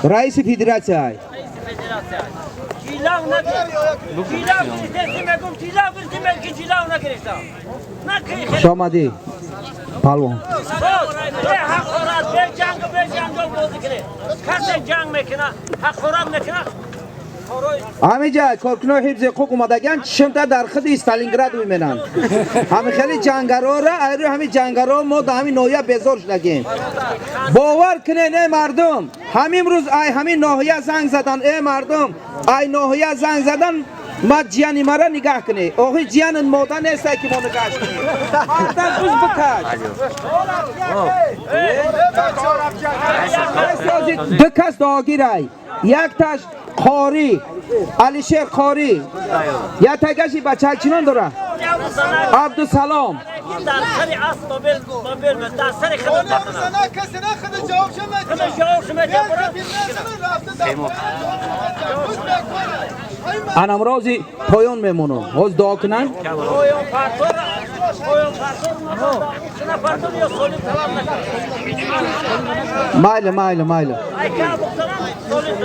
رئیس فدراسیون شامدی پالون همه جا کارکنان حفظ حقوق اومدگن چشمتا در خود استالینگراد میمونن همه خیلی جنگرها را ایرو همه جنگرها ما در همین ناحیه بیزار شدگیم باور کنین ای مردم همین روز ای همین ناحیه زنگ زدن ای مردم ای ناحیه زنگ زدن ما جیانی مرا نگاه کنی آخی جیان مودا نیست که ما نگاه کنی مردم روز بکش دو کس داگیره یک تاش خاری علیشیر خاری یا تگشی بچه چنان داره عبدالسلام در سری است موبیل در سری خدمت sana kesene kadar cevap şemet. جواب شما انا امروزی پایان میمونم باز دعا کنن مایل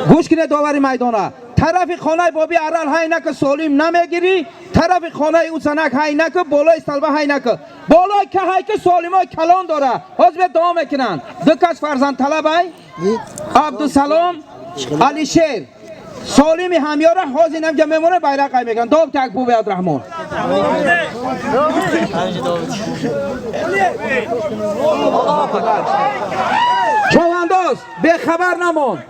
گوش کنه داوری میدانه طرف خانه بابی ارال های نکه سالم نمیگیری طرف خانه او سنک های نکه بالای سلبه های نکه بالای که های که سالم های کلان داره باز به دعا میکنن دو کس فرزند طلب های عبدالسلام علیشیر سالمی همیاره حاضی نمجا میمونه بیرق های میگن داب تک بو بیاد رحمان چوانداز به خبر نمان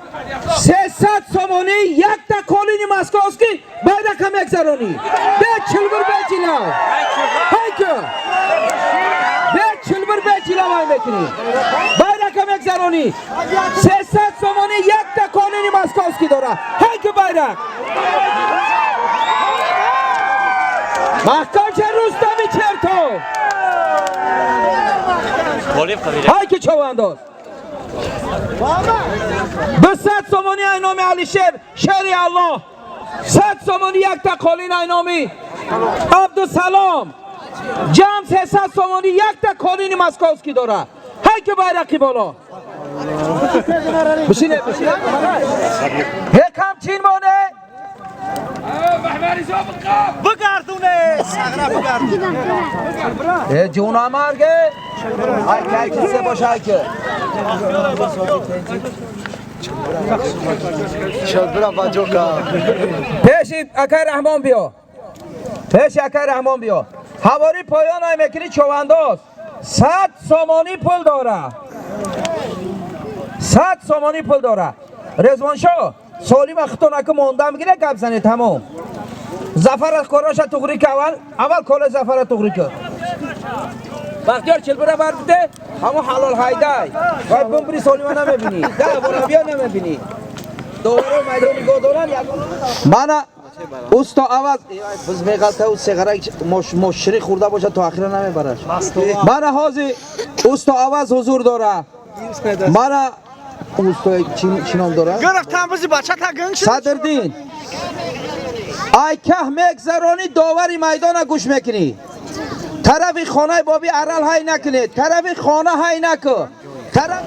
300 سومونی یک تا کالینی مسکوسکی بیرق هم اگذرانی به چلبر به چیلا هایکو به چلبر به چیلا های میکنی بیرق هم اگذرانی 300 سومونی یک تا کالینی مسکوسکی داره هایکو بیرق محکم چه روستمی چرتو هایکو چوانداز 200 سومونی اینامی علیشیر شری الله 100 سومونی یک تا کالین اینامی عبدالسلام جمع 300 سومونی یک تا کالین مسکوسکی داره هی که بیرقی بالا بشینه یکم چین مونه بگردونه سغرا بگردونه جونا مرگه های که کسی باشه های که شد با جوکا پیشی اکای رحمان بیا پیشی اکای رحمان بیا حواری پایان های میکنی چوانداز 100 سومانی پول داره 100 سومانی پول داره رزوان شا سالی وقتونه که مونده میگیره گپ زنی تمام زفر از کاراش تغری که اول کال زفر تغری که بختیار چلبره بر بده همون حلال هایده باید بمبری سالی من نمیبینی ده بارا بیا نمیبینی دوباره میدانی گودارن من اوستا عوض بز میگلته او سیگاره مشری خورده باشه تا اخیره نمیبرش من حاضی اوستا عوض حضور داره من اوستا چی نام داره؟ گرفتم بزی بچه تا گنگ شد صدردین ای که مگذرانی داوری میدان گوش میکنی طرف خانه بابی ارال های نکنی طرف خانه های نکن طرف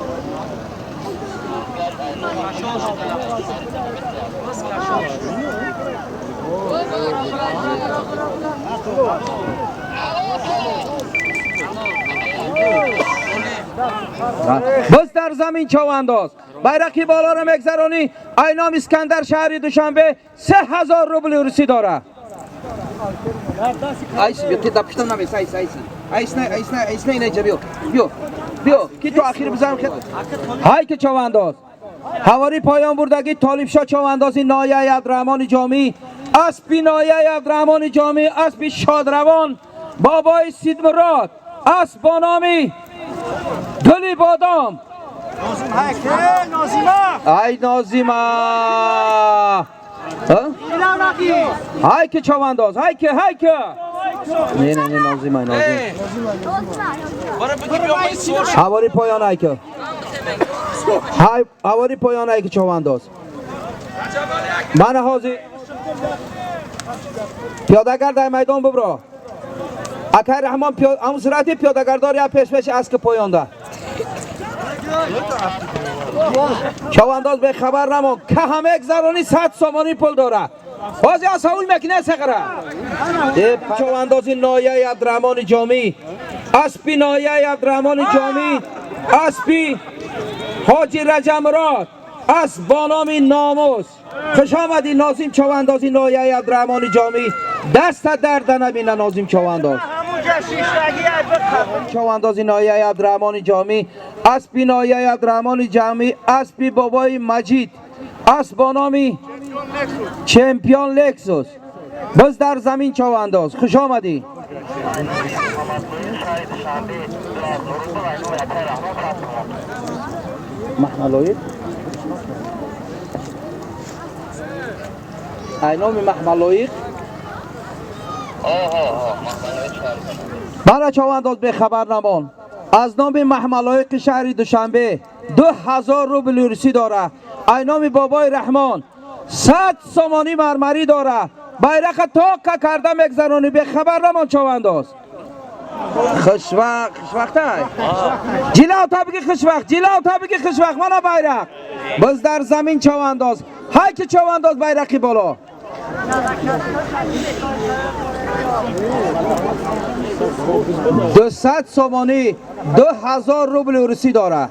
بس در زمین چوانداز بیرقی بالا رو مگذرانی اینام اسکندر شهری دوشنبه 3000 روبل روسی داره ایسی بیا تیتا پشتم نمیس ایس نه اینجا بیا کی تو اخیر بزنم که های که چوانداز حواری پایان بردگی طالب شاه چواندازی نایه عبدالرحمن جامی اسبی نایه عبدالرحمن جامی اسبی شادروان بابای سید مراد اسب با نامی گلی بادام ای نازیما های که چوانداز های که نه نازیما حواری پایان های که حواری پایان های که چوانداز من حاضر پیادهگر در میدان ببرا اکای رحمان همون صورتی پیادهگردار یا پیش از که پایان ده چوانداز به خبر نمون که همه گذرانی 100 سامانی پول داره بازی اصول مکنه سقره چواندازی نایه عبدالرحمن جامی اسپی نایه عبدالرحمن جامی اسپی حاجی رجب مراد از بانام ناموس خوش آمدی ناظم چواندازی نایه عبدالرحمن جامی دست درد نبینه ناظم چوانداز چواندازی نایه عبدالرحمن جامی اسپی نایه عبدالرحمن جامی اسپی بابای مجید اس بانامی چمپیون لکسوس بز در زمین چوانداز خوش آمدی محملوید اینامی محملوید برای چوانداز به خبر نمان از نام محملوید شهر دوشنبه 2000 روبل ارسی داره اینامی بابای رحمان 100 سامانی مرمری داره بیرق تا کرده مگذرانی به خبر نمان چوانداز خوشوقت جلو تا بگی خوشوقت جلو تا بگی خوشوقت منو بیرق بز در زمین چوانداز های که چوانداز بیرقی بالا 200 سامانی 2000 روبل ارسی داره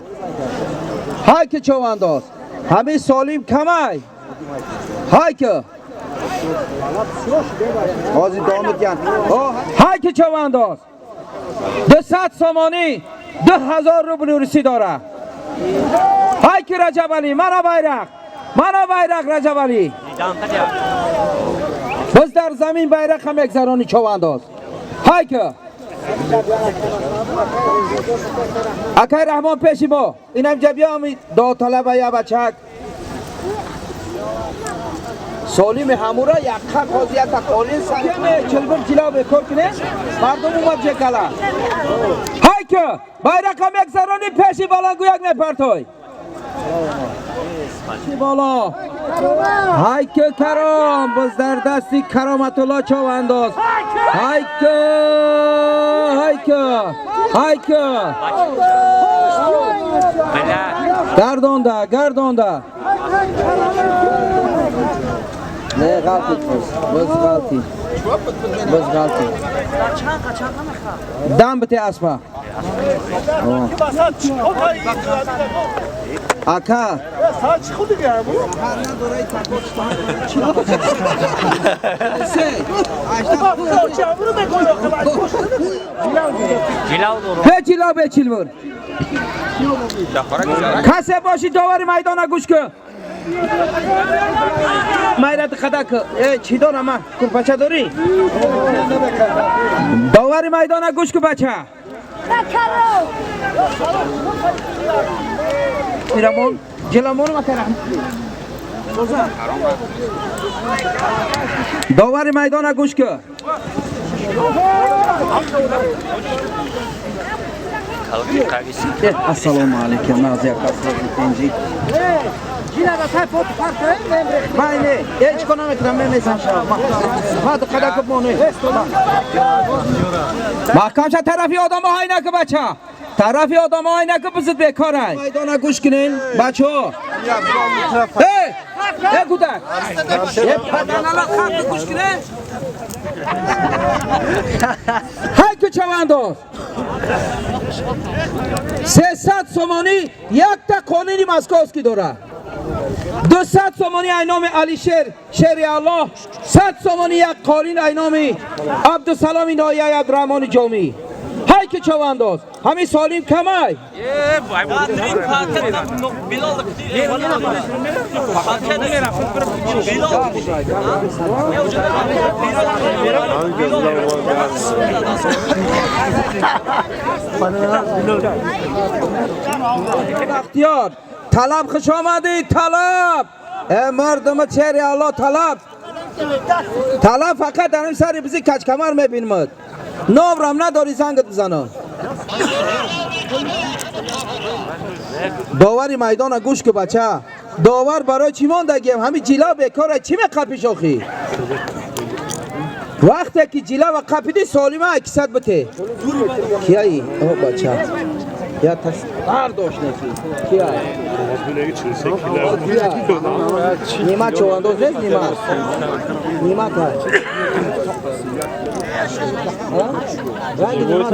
های که چوانداز همین سالیم کمی های که بازی دامت گن های که چوانداز 200 سامانی 2000 روبل ارسی داره های که رجب علی منو بیرق رجب علی بز در زمین بیرق هم اگذرانی چوانداز های که اکای رحمان پیشی با اینم جبیه همی داوطلبه یا بچک سالیم همورا یک خط خواهد یک قالین سرکمه چلبر جلا بکر کنه مردم اومد جکلا های که بیرق هم اگذرانی پیشی بالا گویک میپرتوی بالا های که کرام بز در دستی کرامت الله چوانداز های که گردانده نه غلطی بس غلطی دم بته اسبا اکا جلو به چلور کسی باشی داوری میدان گوش که مایرات خدا که چی دارم من کن بچه داری داوری میدان گوش که بچه میرمون جلمون مکرم داوری میدان گوش که السلام علیکم نازی کنجی باینه هیچ کنم میتونم میمیسم ما تو خدا کب مونه محکم شد طرفی آدم های نکه بچه طرفی آدم های نکه بزد بیکار های میدانه گوش کنین بچه ها ای کودک یه پدن الان خط گوش کنین های که چوانداز 300 سامانی یک تا قانونی مسکوسکی داره 200 سامانی اینام علی شیر الله 100 سامانی یک قالین اینام عبدالسلام نایه عبدالرحمن جامی های که چوانداز همین سالیم کمای اختیار طلب خوش آمدی طلب مردم چهره الله طلب فقط در این سری بزی کچ کمر میبینمد نام نداری زنگت بزنم داوری میدان گوش که بچه داور برای چی ماندگیم همین جلا بیکاره چی میقپیش آخی وقتی که جلا و قپیدی سالیمه اکیست بته کیایی؟ اوه بچه یا برداشت نکی کیا نیمه چوانداز نیست نیمه تا رنگ نیمه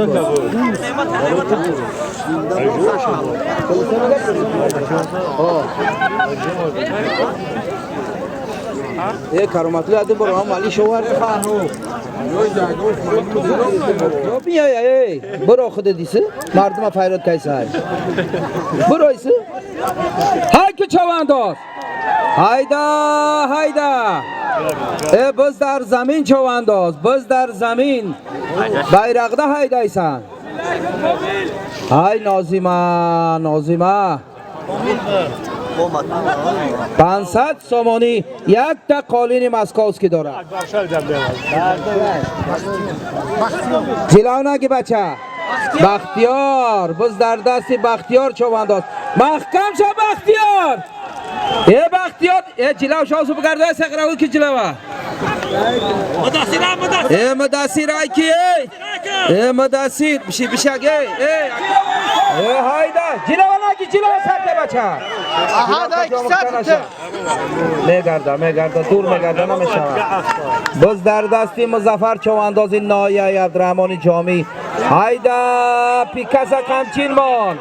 ای کرامتلی ادو برو هم علی شوهر بیا ای برو خود دیسه مردم فیراد کیسه های برو ایسه های که چوانداز هایدا ای بز در زمین چوانداز بز در زمین بیرقده هایدا ایسن های نازیمه 500 سومانی یک تا قالین مسکوسکی داره جلو نگی بچه بختیار بز در دستی بختیار چوانداز محکم شو بختیار ای بختیار ای جلو شاوسو بگرده سقراوی که جلوه ای مداسیر ای کی ای مداسیر بشگه ای هایدا جلو نگی جلو سرده بچه آها دا اکسات میگرده دور میگرده نمیشه بز در دستی مظفر چوانداز نایه عبدالرحمن جامی هایدا پیکاسا کمچین مان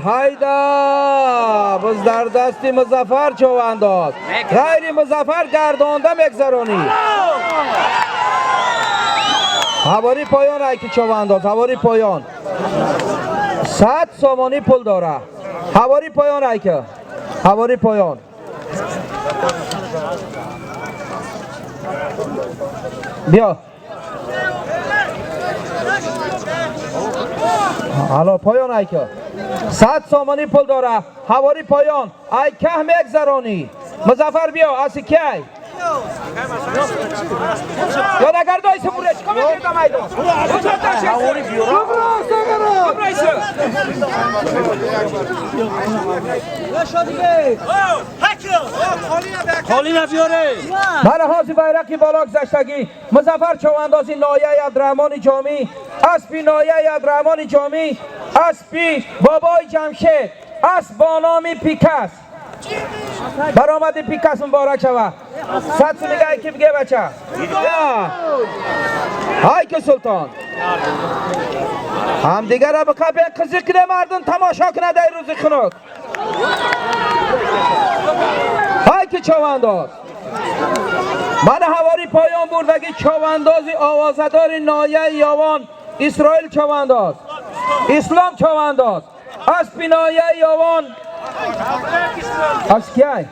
هایدا بز در دستی مظفر چوانداز غیر مظفر گردانده مگذرانی حواری پایان ای که چوانداز حواری پایان 100 سومانی پول داره حواری پایان ای که حواری پایان بیا حالا پایان ای که 100 سومانی پول داره حواری پایان ای که مگذرانی مظفر بیا اسی کی یا نگرد ایسه بورش کمی گرده میدان خالی نبیاره من حاضی بیرقی بالا گذشتگی مظفر چواندازی نایه عبدالرحمن جامی اسبی نایه عبدالرحمن جامی اسبی بابای جمشید اسب با نامی پیکس برآمد پیکس مبارک شوه 100 سومیگه کی بگه بچه های که سلطان هم دیگر را بقبه قضی کنه مردم تماشا کنه در روزی خنک های که چوانداز من حواری پایان بردگی چواندازی آوازدار نایه یاوان اسرائیل چوانداز اسلام چوانداز اسبی نایه یاوان از کیای؟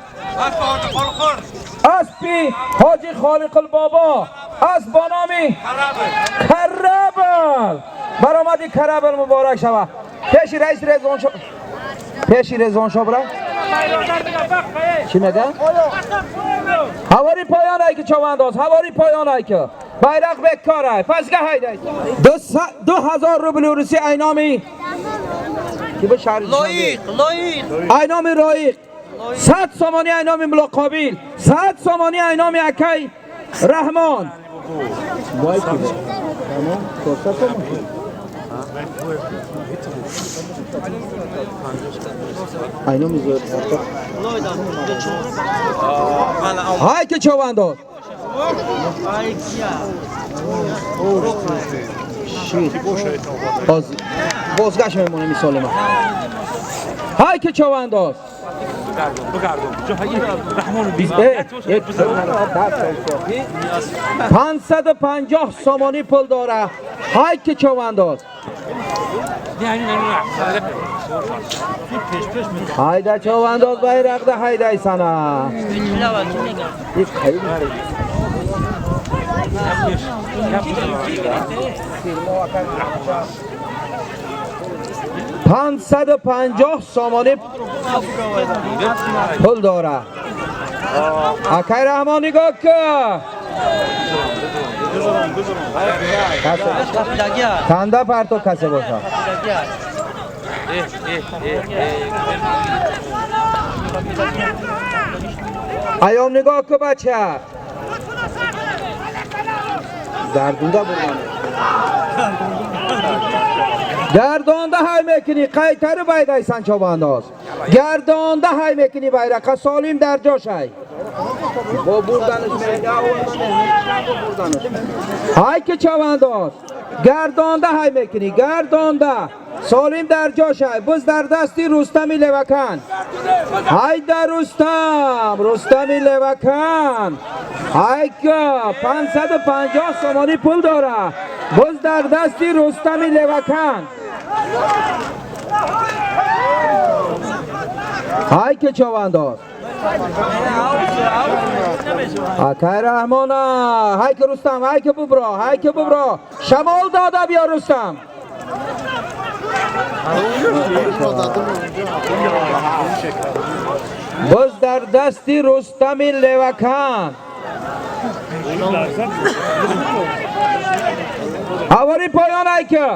اسبی حاجی خالق البابا از بانامی کربل برآمدی کربل مبارک شوه پیشی رئیس رزوان شو پیشی رزوان شو برای چی میگه؟ حواری پایان ای که چوانداز حواری پایان ای که بیرق بکار ای پس گه هایده 2000 روبل روسی اینامی کی به شهر لایق اینامی رایق 100 سومانی اینامی ملاقابیل 100 سومانی اینامی اکی رحمان اینامی زود های که چوانداز بازگشت میمونه مثال من های که چوانداز 550 سومانی پول داره های که چوانداز هایده چوانداز بیرق ده هایده ایسانا 550 سومانی پول داره اکی رحمان نگاه که کنده پرتو کسی باشه ایام نگاه که بچه گردونده بردانه گردانده های میکنی قیتر بیده سنچا بانداز گردانده های میکنی بیرقه سالیم در جاش های با بردنش میگه های که چوانداز گردانده های میکنی گردانده سالیم در جاش های بز در دستی رستمی لوکن های در رستمی لوکن های که 550 سامانی پول داره بز در دستی رستمی لوکن های که چوانداز اکای رحمانه های که رستم های که ببرا شمال داده بیا رستم بز در دستی رستمی لوکن هواری پایان های که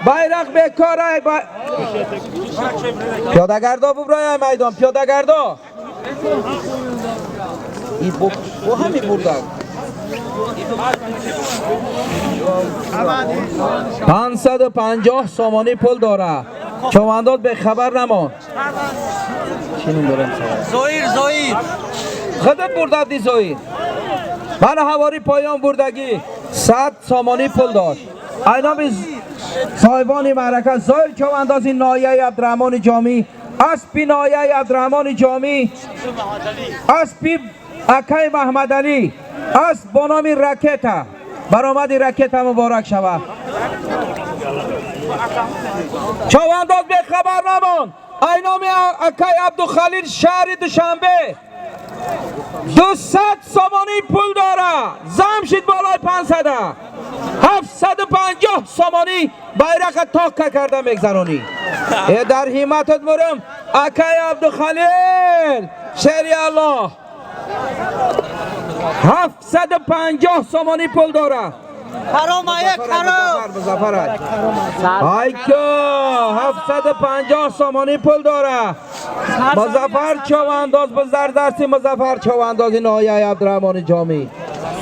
بیرق بیکار های پیاده گردا ببرای میدان پیاده گردا ای با همی بردن 550 سامانی پول داره چوانداد به خبر نمان چینون دارم زویر خودت برده دی زویر من هواری پایان بردگی 100 سامانی پول داشت اینا به صاحبان معرکه زایر چواندازی نایه عبدالرحمن جامی اسپی نایه عبدالرحمن جامی اسپی اکای محمد علی اسب با نام رکتا برآمد رکتا مبارک شود چوانداز به خبر نمان اینام اکای عبدالخلیل شهر دوشنبه 200 سامانی پول داره زمشید بالای 500 750 سامانی بیرق تاک کرده میگذرانی در همتت مرم اکای عبدالخلیل شهری الله 750 سامانی پول داره حرام ای که 750 سامانی پول داره مظفر چوانداز به زردستی مظفر چواندازی نایه عبدالرحمن جامی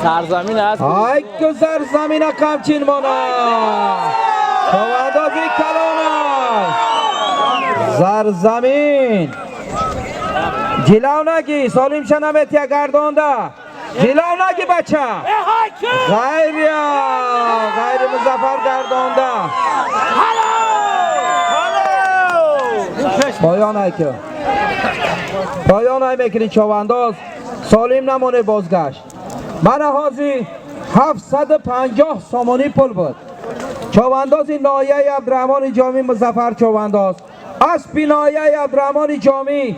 سرزمین است ای که سرزمین قمچین مانا چواندازی کلانه زرزمین جلاو نگی سالیم شنمت یا گردانده جلاو نگی بچه غیر مظفر گردانده پایان های میکنی چوانداز سالیم نمونه بازگشت من حاضی 750 سامانی پول بود چواندازی نایه عبدالرحمن جامی مظفر چوانداز اسبی نایه عبدالرحمن جامی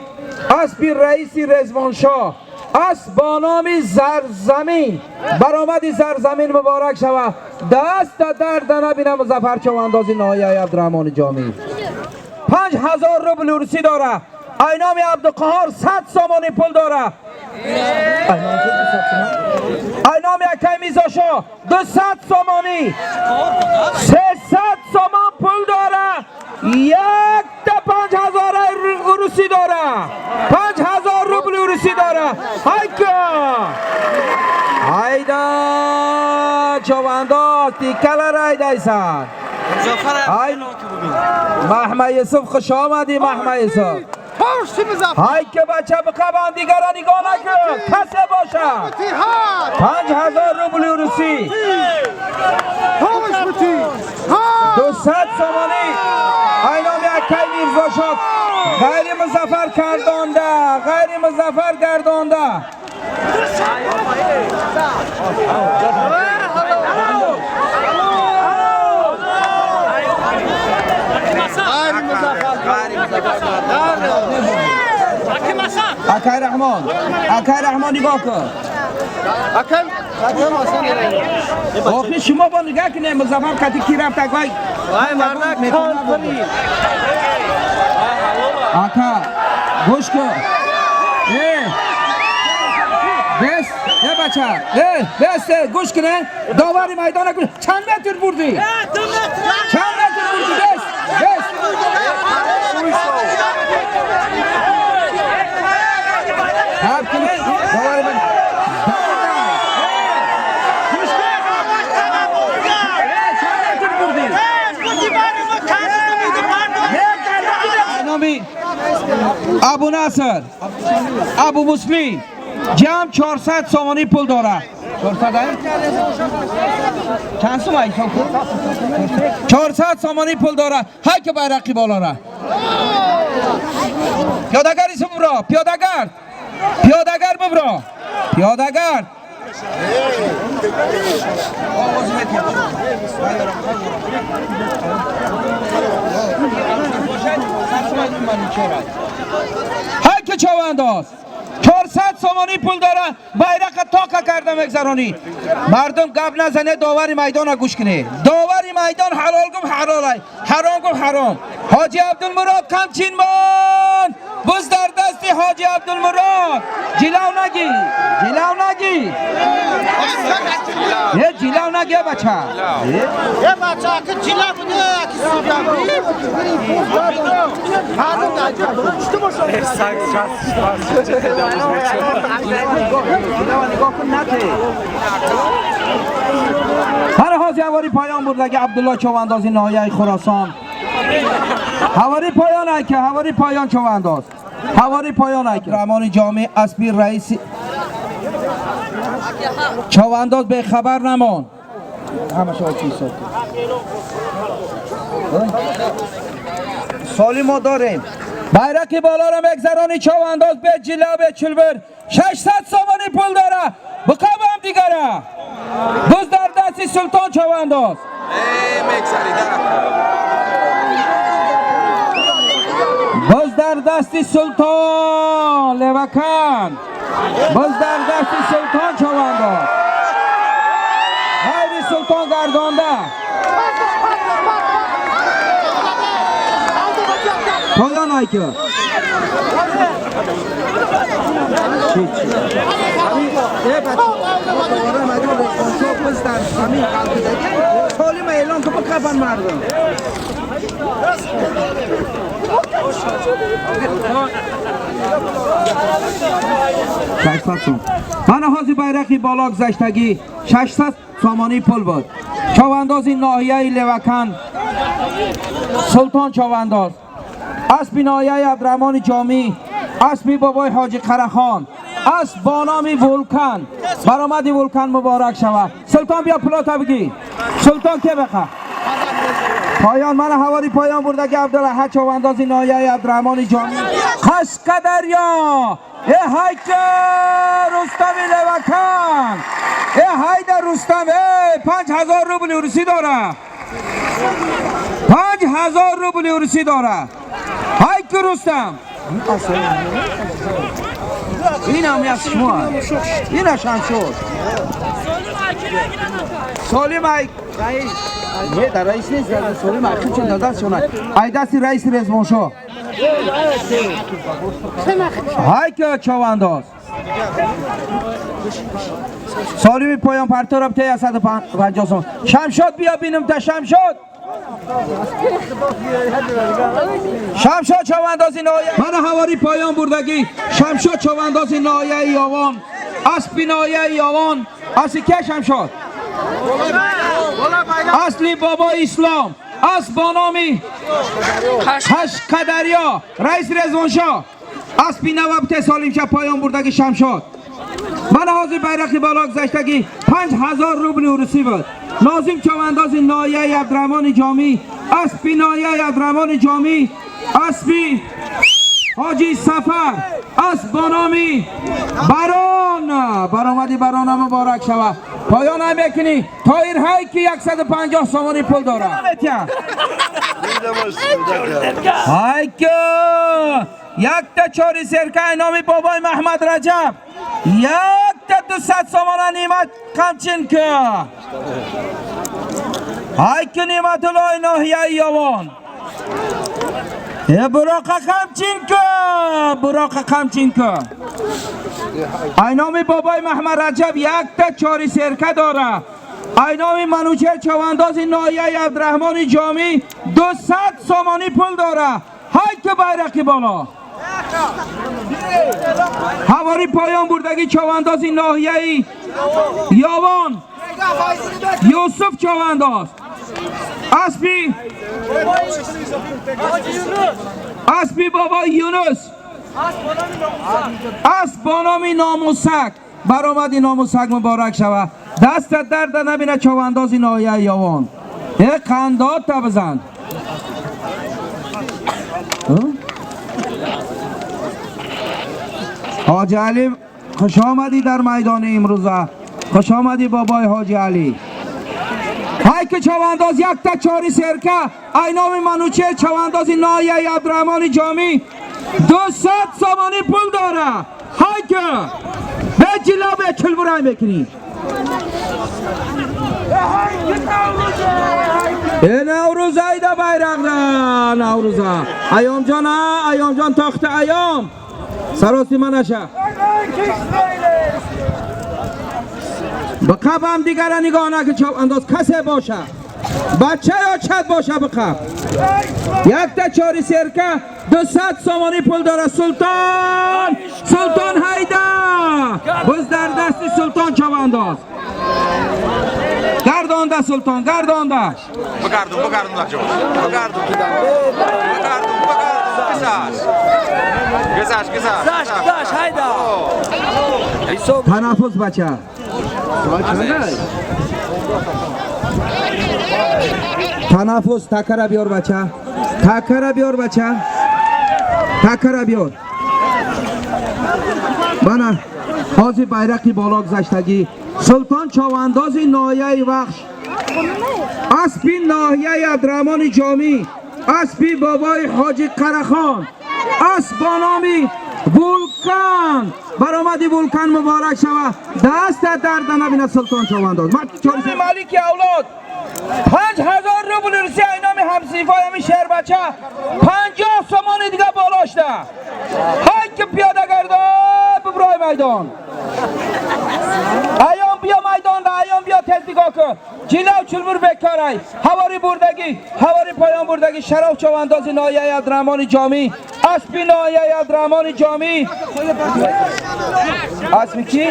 اسبی رئیسی رضوانشاه اسب با نام زرزمین برآمد زرزمین مبارک شود دست درد نبینه مظفر چواندازی نایه عبدالرحمن جامی 5000 روبل ارسی داره اینام عبدالقهار 100 سامانی پول داره اینام یکی میزاشا 200 سامانی 300 سامان پول داره یک تا 5000 ارسی داره 5000 روبل ارسی داره هایدا چوانداز تیکل رای دایسان محمد یوسف خوش آمدی محمد یوسف های که بچه بقبان دیگران نگاه نکن کسه باشه 5000 روبل ارسی 200 سامانی اینام یکی میرزا شد غیر مظفر گردانده اکای رحمان نگاه کن آخی شما با نگاه کنه مظفر کتی کی رفت اکای اکا گوش کن بس یه بچه بس گوش کنه داوری میدانه کنه چند متر بردی بس ابو نصر ابو مسلم جمع 400 سامانی پول داره. 400 چند سوم ای 400 سامانی پول داره. های که بیرقی بالا را پیاده‌گری ببرا. پیاده‌گر ببرا. پیاده‌گر های که چوانداز 400 سامانی پول داره. بیرق تاکا کرده مگذرانی. مردم گپ نزنه. داوری میدان گوش کنه. داوری میدان حلال گم حلاله، حرام گم حرام. حاجی عبدالمراد کمچین مان بز در دست حاجی عبدالمراد. جلاو نگی یه جلاو نگی بچه. یه بچه که جلا بوده هر حاضی هواری پایان بردگی عبدالله چواندازی ناحیه خراسان. هواری پایان ایکه. هواری پایان چوانداز. هواری پایان ایکه. رحمان جامع اسبی رئیس چوانداز به خبر نمان. همه شما چی ساکت سالی ما داریم. بیرقی بالا را مگذرانی چوانداز به جلا به چلبر 600 سامانی پول داره. بکاب هم دیگره. بز در دستی سلطان چوانداز. بز در دستی سلطان لوکن. بز در دستی سلطان چوانداز. هایدی سلطان گردانده. پایان ایکه. سالیم اعلام که بکفن مردم. من حاضی بیرقی بالا گذشتگی 600 سامانی پول بود. چواندازی ناحیه لوکن سلطان چوانداز. اسبی ناحیه عبدالرحمن جامی. اسبی بابای حاجی قرخان. اسب با نام ولکن. برآمدی ولکن مبارک شود. سلطان بیا پلاتا بگی. سلطان که بخواه پایان. من هواری پایان بردگی عبدالله چواندازی ناحیه عبدالرحمن جامی. قشقدریا ای هایک رستمی لوکن. ای هایده رستم. 5000 روبل ارسی داره. 5000 روبل ارسی داره. هایک رستم. این هم از شما. این هم شد. سالیم ایک یه در رئیس نیست. سالیم ایک چون دادست شونه ای دستی رئیس رزمان شو. های که چوانداز سالمی پایان پرتو را بته 150 سوم. شمشاد بیا بینم تا شمشاد. شمشاد چواندازی ناحیه. من هواری پایان بردگی شمشاد چواندازی ناحیه یاوان. اسبی ناحیه یاوان. اصلی که شمشاد اصلی بابا اسلام. اسب با نامی قشقدریا رئیس رزوانشاه. اسبی نوابت سالیم شب پایان بردگی شمشاد. من حاضر بیرقی بالا گذشتگی 5000 روبل ارسی بود. ناظم چواندازی ناحیه عبدالرحمن جامی. اسبی ناحیه عبدالرحمن جامی. اسبی حاجی سفر. اسب با نامی بران. برآمدی بران مبارک شود. پایان هم بکنی تایر هایی که 150 سامانی پول داره. های که یک تا چاری سرکه نامی بابای محمد رجب. یک تا 200 سامان نیمت کمچین که. های که نیمت الله ناحیه یاوان. براق کمچین که. براق کمچین که. اینامی بابای محمد رجب یک تا چاری سرکه داره. اینامی منوچهر چواندازی ناحیه عبدالرحمن جامی 200 سامانی پول داره. های که بیرقی بالا. هواری پایان بردگی چواندازی ناحیه یاوان. یوسف چوانداز. اسبی بابا یونس. اسب با نام ناموسک برآمدی ناموسک مبارک شود دستت درد نبینه چواندازی نایه یوان قندات تا بزن حاجی علی خوش آمدی در میدان امروزه خوش آمدی بابای حاجی علی های که چوانداز یک تا چاری سرکه اینام منوچه چواندازی نایه عبدالرحمن جامی 200 سامانی پول داره های که به جلا به چل برای بکنی نوروزه ایده بیرق ده نوروزه ایام جان تاخت ایام سراستی منشه بقب هم دیگر نگاه نکه چاپ انداز کسی باشه بچه یا چد باشه بقب یک تا چاری سرکه 200 سامانی پول داره سلطان هیده بز در دست سلطان چاپ انداز گردانده سلطان گردانده بگردون جو بگردون گذاش هایدا تنفس بچه تنفس تکره بیار بچه تکره بیار بنا حاضی بیرقی بالا گذاشتگی سلطان چواندازی نایه وخش اسبی ناحیه عبدالرحمن جامی اسبی بابای حاجی قرخان اسب با نامی ولکان برآمدی ولکان مبارک شود دست درد نبینه سلطان چوانداز مالک اولاد 5000 روبل رسی اینام همسیفای همی شهر بچه 50 سامان دیگه بالاشته های که پیاده گرده ببرای میدان ایام بیا میدان ده ایام بیا تز نگاه کن جیلو چلبور بکارای هواری پایان بردگی شرف چواندازی نایه عبدالرحمن جامی اسبی نایه عبدالرحمن جامی اسبی کی؟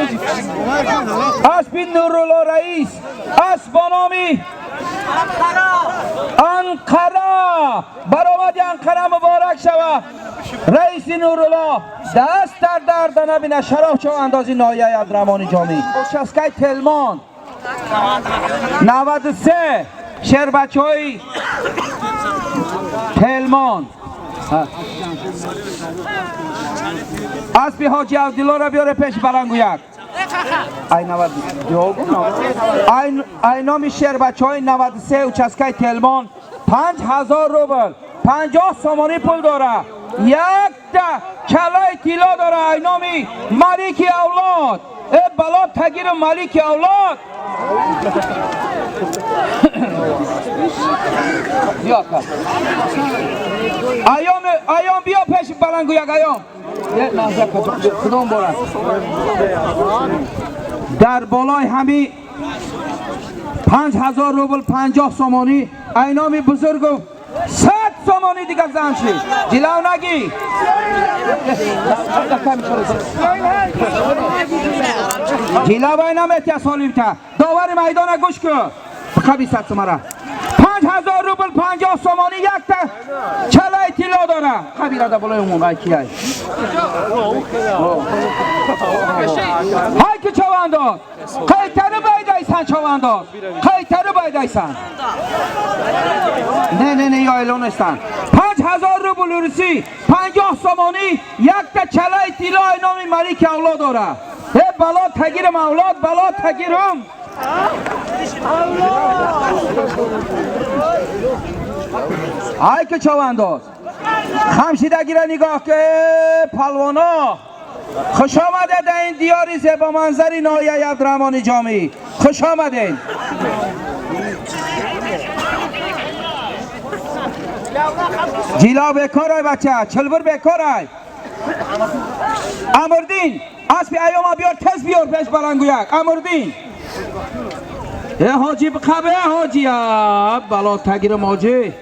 اسبی نورالله رئیس اسب با نامی انقره برآمدی انقره مبارک شود رئیس نورالله دست درد نبینه شرف چواندازی نایه عبدالرحمن جامی چسکای تلمان 93 شهر بچه های تلمان اسبی حاجی عبدالله را بیاره پیش بلنگویک اینامی شهر بچه های 93 و چسکای تلمان 5000 روبل 50 سامانی پول داره یک تا کلای تیلا داره اینامی ملیک اولاد بلا تگیر ملیک اولاد ایام بیا پیش بلنگو یک ایام کدام بارن در بالای همی 5000 روبل 50 سامانی اینامی بزرگو 100 سامانی دیگه زنشی جلو نگی جلو باید نمیتی از حالی بیتا داور میدان گوش کن بخبی 100 سماره 5000 روبل 50 سامانی یک تا چلای تیلا داره خبی را دا بلای امون های های که چوانداز قیتره بایدایسن چوانداز قیتره بایدایسن نه یا ایلون استن 5000 روبل رسی 50 سامانی یک تا چلای تیلا اینامی ملیک اولاد داره بلا تگیرم اولاد بلا تگیرم های که چوانداز خمشیدگی را نگاه که پلوانا خوش آمده در این دیاری زیبا منظری نایه عبدالرحمن جامی خوش آمدین جیلا بکارای بچه چلبر بکارای امردین اسبی ایاما بیار تز بیار پیش بلنگویک امردین حاجی بخبه حاجی بلا تگیر ماجی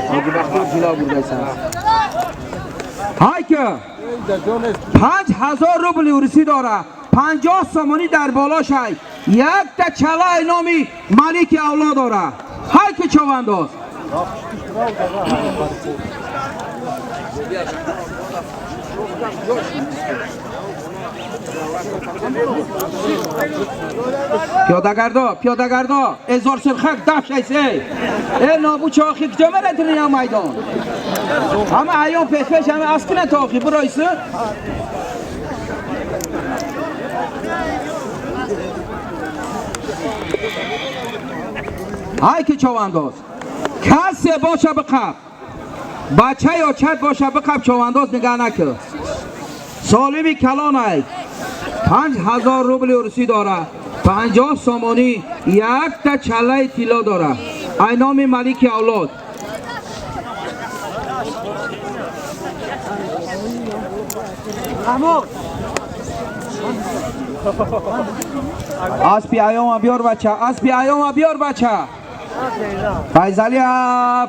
حاجی بخبه جیلا برده های که 5000 روبل ورسی داره 50 سامانی در بالاش های یک تا چلا نامی ملیک اولاد داره های که چوانداز پیاده گردا ازار سرخک دفش ایسه ای نابو چاخی کجا مرتونی یا میدان همه ایان پیش همه اسکنه تاخی برایسه های که چوانداز کسی باشه بقب بچه یا چت باشه بقب چوانداز نگه نکر سالمی کلان ای 5000 روبل روسی داره 50 سامانی یک تا چله طلا داره اینام ملک اولاد اسبی ایام بیار بچه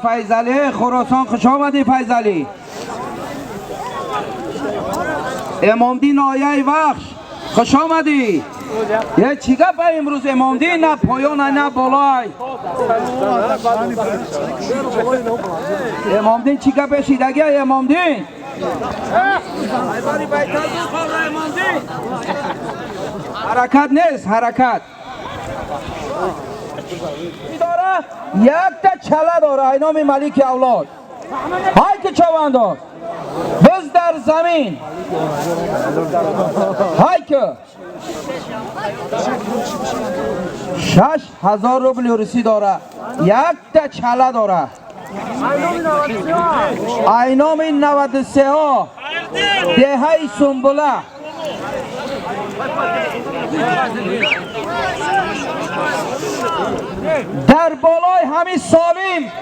فیضلی خراسان خوش آمدی فیضلی امامدین آیه بخش خوش آمدی یه چی گپ امروز امامدین نه پایان نه بالای امامدین چی گپ شیدگی امامدین حرکت نیست حرکت یک تا چله داره اینام ملک اولاد های که چوانداز بز در زمین های که 6000 روبل روسی داره یک تا چله داره اینام 93 ها دهه سنبله در بالای همین سالیم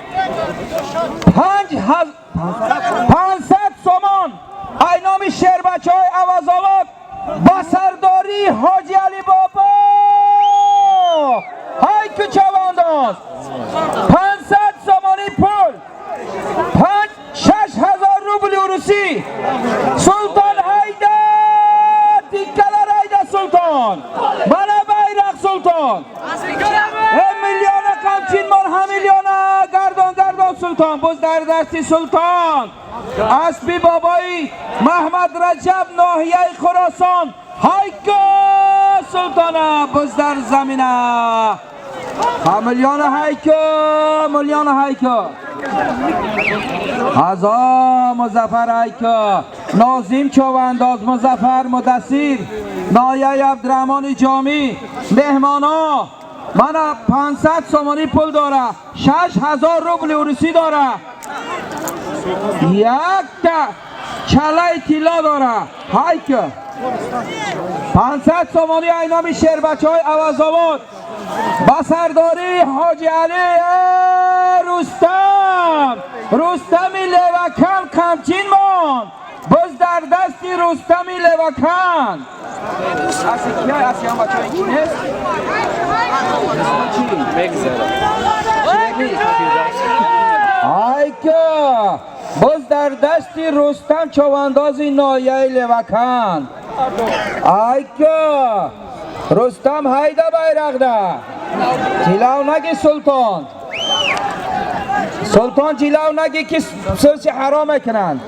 500 سامان اینام شیر بچه های عوض‌آباد با سرداری حاجی علی بابا های که چوانداز 500 سامانی پول 6000 روبل روسی سلطان حیدر دیکلر حیدر سلطان بنا بیرق سلطان میلیون قمچین من میلیون گردان سلطان بز در دستی سلطان اسبی بابایی محمد رجب ناحیه خراسان هایکا سلطانه بز در زمینه میلیون هایکا هزا مظفر هایکا نازیم چوانداز مظفر مدثر نایه عبدالرحمن جامی مهمانا من 500 سامانی پول داره 6000 روبل روسی داره یک تا چله طلا داره هایک 500 سامانی اینامی شیر بچه های عوض‌آباد با سرداری حاجی علی رستمی لوکن کمچین مان بز در دستی رستمی لوکن اسی هم بچه این نیست آیکا بز در دستی رستم چواندازی نایه لوکن آیکا رستم هایده بیرق ده جلو نگی سلطان جلو نگی که سرچ حرام کنند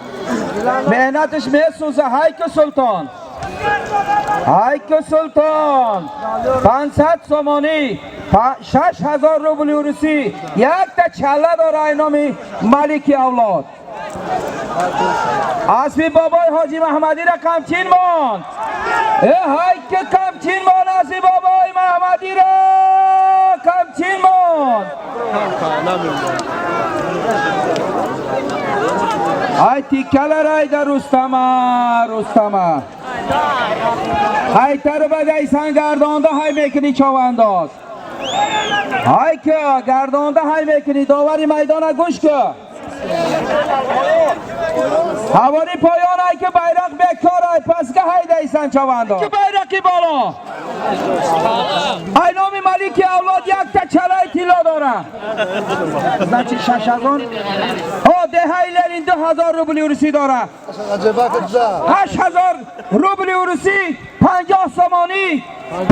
مهنتش میسوزه هایکا سلطان 500 سامانی 6000 روبل روسی یک تا چله داره اینامی ملک اولاد اسبی بابای حاجی محمدی را کمچین مان هایک کمچین مان اسبی بابای محمدی را کمچین مان های تیکل رای در رستمه های تر بدهی سن گردانده های میکنی چوانداز های که گردانده های میکنی داوری میدان گوش که هواری پایان های که بیرق بکار های پس که های دیسن چوانداز که بیرقی بالا اینامی ملک اولاد یک تا چله طلا داره زنچی 6000 دهی لرین 2000 روبل روسی داره 8000 روبل روسی 50 سامانی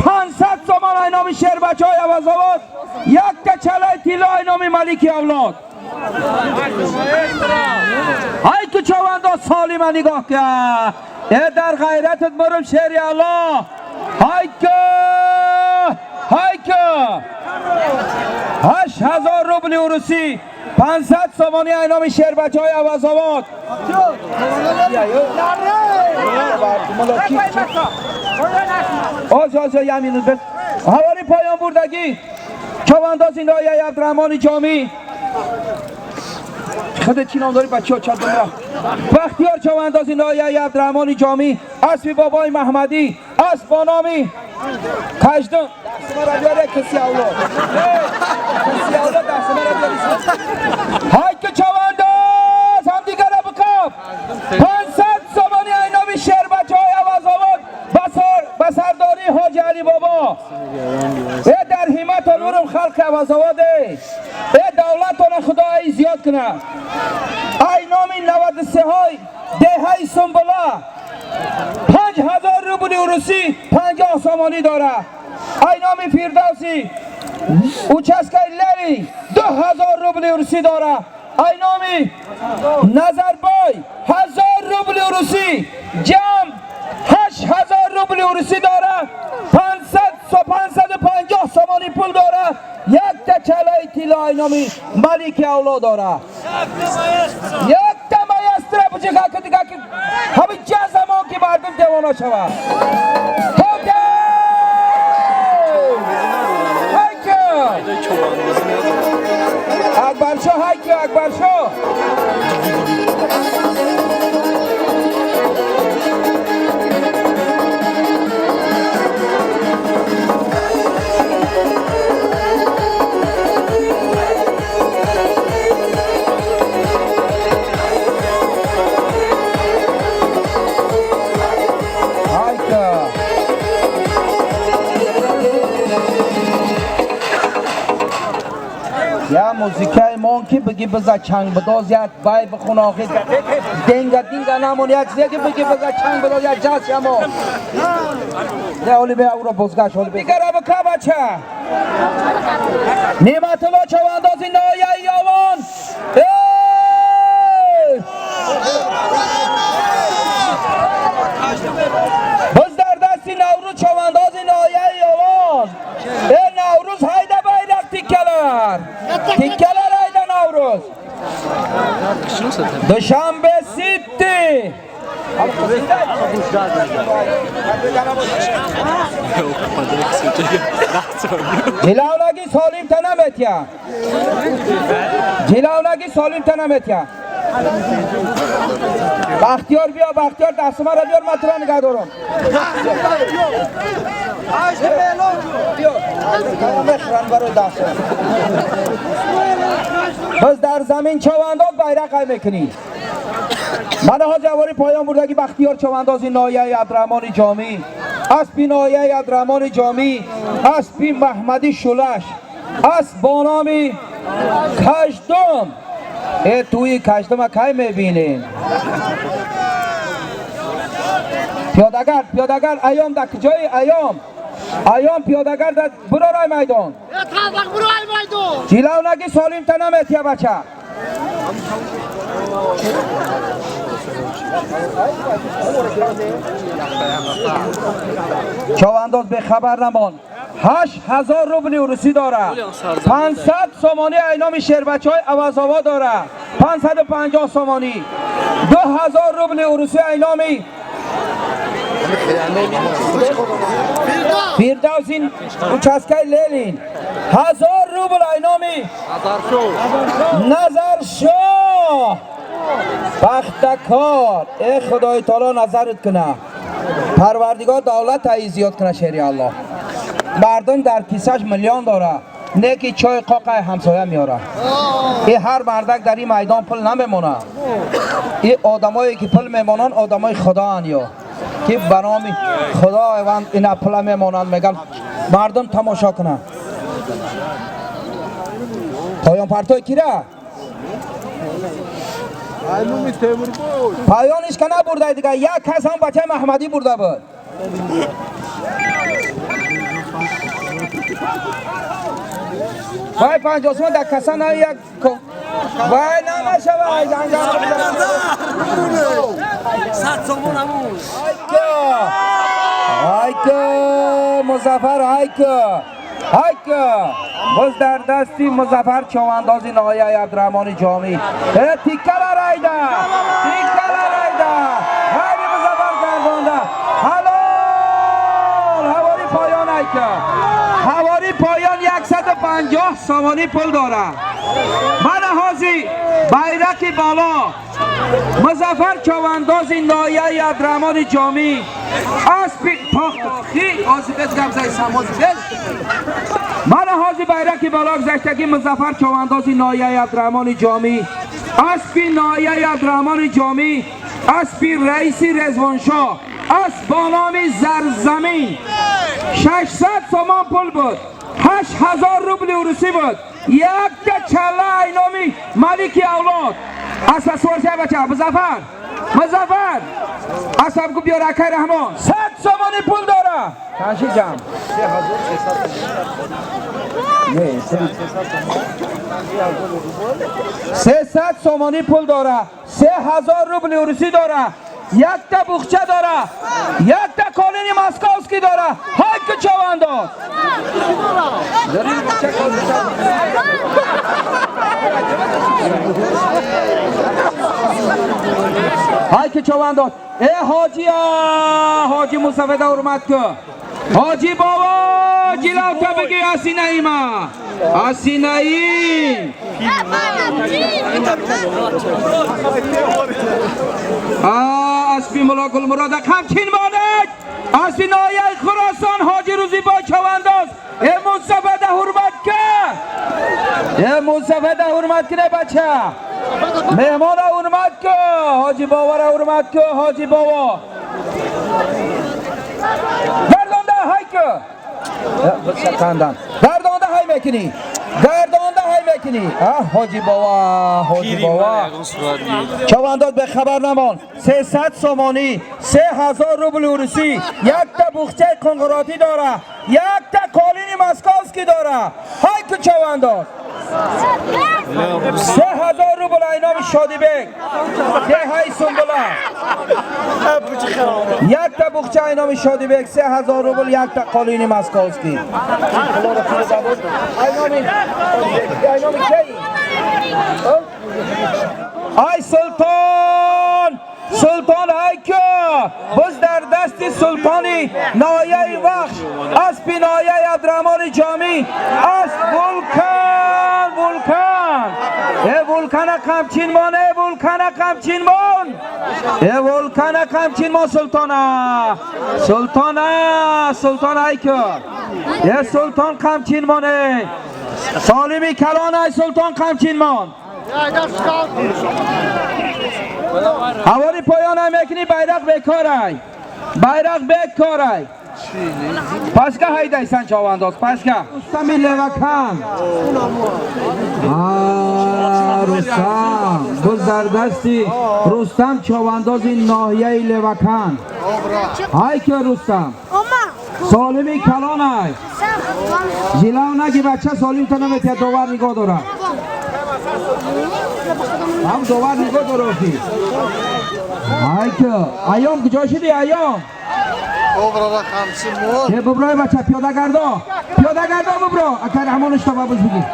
500 سامان اینامی شیر بچه های عوض‌آباد یک تا چله طلا اینامی ملک اولاد های که چوانداز سالی من نگاه که در غیرتت برم شیر الله. هایکا 8000 روبل روسی 500 سومانی اینام شیر بچه های عوض‌آباد. آجا یمین بس حوالی پایان بردگی چوانداز نایه عبدالرحمن جامی. خودت چی نام داری بچه ها چند دنیا؟ بختیار چوانداز نایه عبدالرحمن جامی. اسبی بابای محمدی اسب با نامی کجدم دست ما را بیاره کسی اولاد دست ما را بیاره. های که چوانداز هم دیگر بکاب 500 سومانی اینامی شیر بچه های عوض‌آباد بسرداری حاج علی بابا. در همت و نورم خلق عوض‌آباده. دولتان خدای زیاد کنه. اینامی 93 های دهه سنبلا 5000 روبل روسی 50 سومانی داره. اینامی فیردوسی اوچسکه لری 2000 روبل روسی داره. اینامی نظربای 1000 روبل روسی جمع 8000 روبل روسی داره. 550 سومانی پول داره. یک تچلای طلا اینامی ملیک اولاد داره. یک تمایستره بچه که دیگه که همین چه زمان که مردم دیوانا شود. اکبرشاه اکبرشاه یا موسیقی مونکی بگی بزا چنگ بداز یک بای بخون آخی دینگا نمون یک زیگی بگی بزا چنگ بداز یک جاس شما نه اولی بیا او را بزگاش اولی بیا بگره بکا بچه نیمت الله چواندازی نایه یاوان بز در دستی نوروز چواندازی نایه یاوان نوروز هایده بایرق تیکلر هایده نوروز دوشنبه سیتی جلاولگی سالیم تنمتیا بختیار بیا بختیار دست ما را بیار مطرح نگه دارم بس در زمین چوانداز بیرق های میکنی. من ها جواری پایان بردگی بختیار چواندازی نایه عبدالرحمن جامی اسبی نایه عبدالرحمن جامی اسبی محمدی شلش اسب با نامی کجدم. توی کجدم که میبینین پیادگر ایام در کجای ایام پیادگر در برای میدان جیلاو نگی سالیم تنمت یا بچه چوانداز به خبر نمان 8000 روبل روسی داره. 500 سومانی اینامی شیر بچه های عوض‌آباد داره. 550 سومانی 2000 روبل روسی اینامی فیردوسین اوچسکه لیلین 1000 روبل اینامی نظرشاه بختکار. ای خدای تعالی نظرت کنه پروردگار دولت های زیاد کنه شیری الله. مردم در کیسش میلیون داره نه که چای قاقه همسایه میاره. این هر مردک در این میدان پل نمیمونه. این آدمایی که پل میمونن آدمای خدا هنیا که برنامه خدا اینا پل میمونن میگن مردم تماشا کنن. پایان پرتوی کی را؟ پایانش که نبرده دیگه یک کس هم بچه محمدی برده بود. وای 50 تومن در کسا نه یک وای نمشه وای صد تومن همون هایکه مظفر هایکه باز در دستی مظفر چواندازی نهایی عبدالرحمن جامی تیکل رایده هایی مظفر گردانده حلال حوالی پایان هایکه حوالی پایان 150 سامانی پول داره من حاضی بیرکی بالا مظفر چواندازی نهایی عبدالرحمن جامی اسبی تاختی آزیبت گمزای سمازی من حاضی بیرکی بالا گذشتگی مظفر چواندازی نهایی عبدالرحمن جامی اسبی نهایی عبدالرحمن جامی اسبی رئیسی رضوانشاه اسب با نام زرزمین 600 تومان پول بود 8000 روبل روسی بود یک چله اینامی ملکی اولاد اصلا سورچه بچه مظفر اصلا کو بیار اکای رحمان 100 تومانی پول داره تنشی جمع 300 تومانی پول داره 3000 روبل روسی داره یک تا بخچه داره یک تا کالینی ماسکوسکی داره های که چوانداز های که چوانداز ای حاجی مصطفی دا حرمت که حاجی بابا جلو تا بگی اسی نعیم اسبی ملاک المراد همچین مانک اسبی نایه خراسان حاجی روزی با چوانداز ای مصطفی ده حرمت کنه بچه مهمان حرمت که حاجی بابا را حرمت که حاجی بابا گردانده های که گردانده های میکنی حاجی بابا چوانداز به خبر نمان 300 سامانی 3000 روبل روسی یک تا بخچه کنگراتی داره یک تا کالینی ماسکوسکی داره های که چوانداز 3000 روبل اینام شادی بگ ده های سنبولا یک تا بخچه اینام شادی بگ 3000 روبل یک تا کالینی ماسکوسکی آی سلطان های که بز در دستی سلطانی نایه وقت اسبی نایه عبدالرحمن جامی از ولکان قمچین سلطان های که سلطان قمچین مانه سالمی کلان های سلطان قمچین مان حوالی پایان هم میکنی بیرق بکارای پسکه هایده سن چوانداز پسکه رستمی لوکن رستم بز در دستی رستم چواندازی ناحیه لوکن های که رستم سالمی کلان های جیلاو نگی بچه سالیم تا نمیتید دوار نگاه داره هم دوار نگاه داره کی های که ایام کجا شدی ایام یه ببرای بچه پیاده گردا ببرا اکر همانش تا بابوز بگی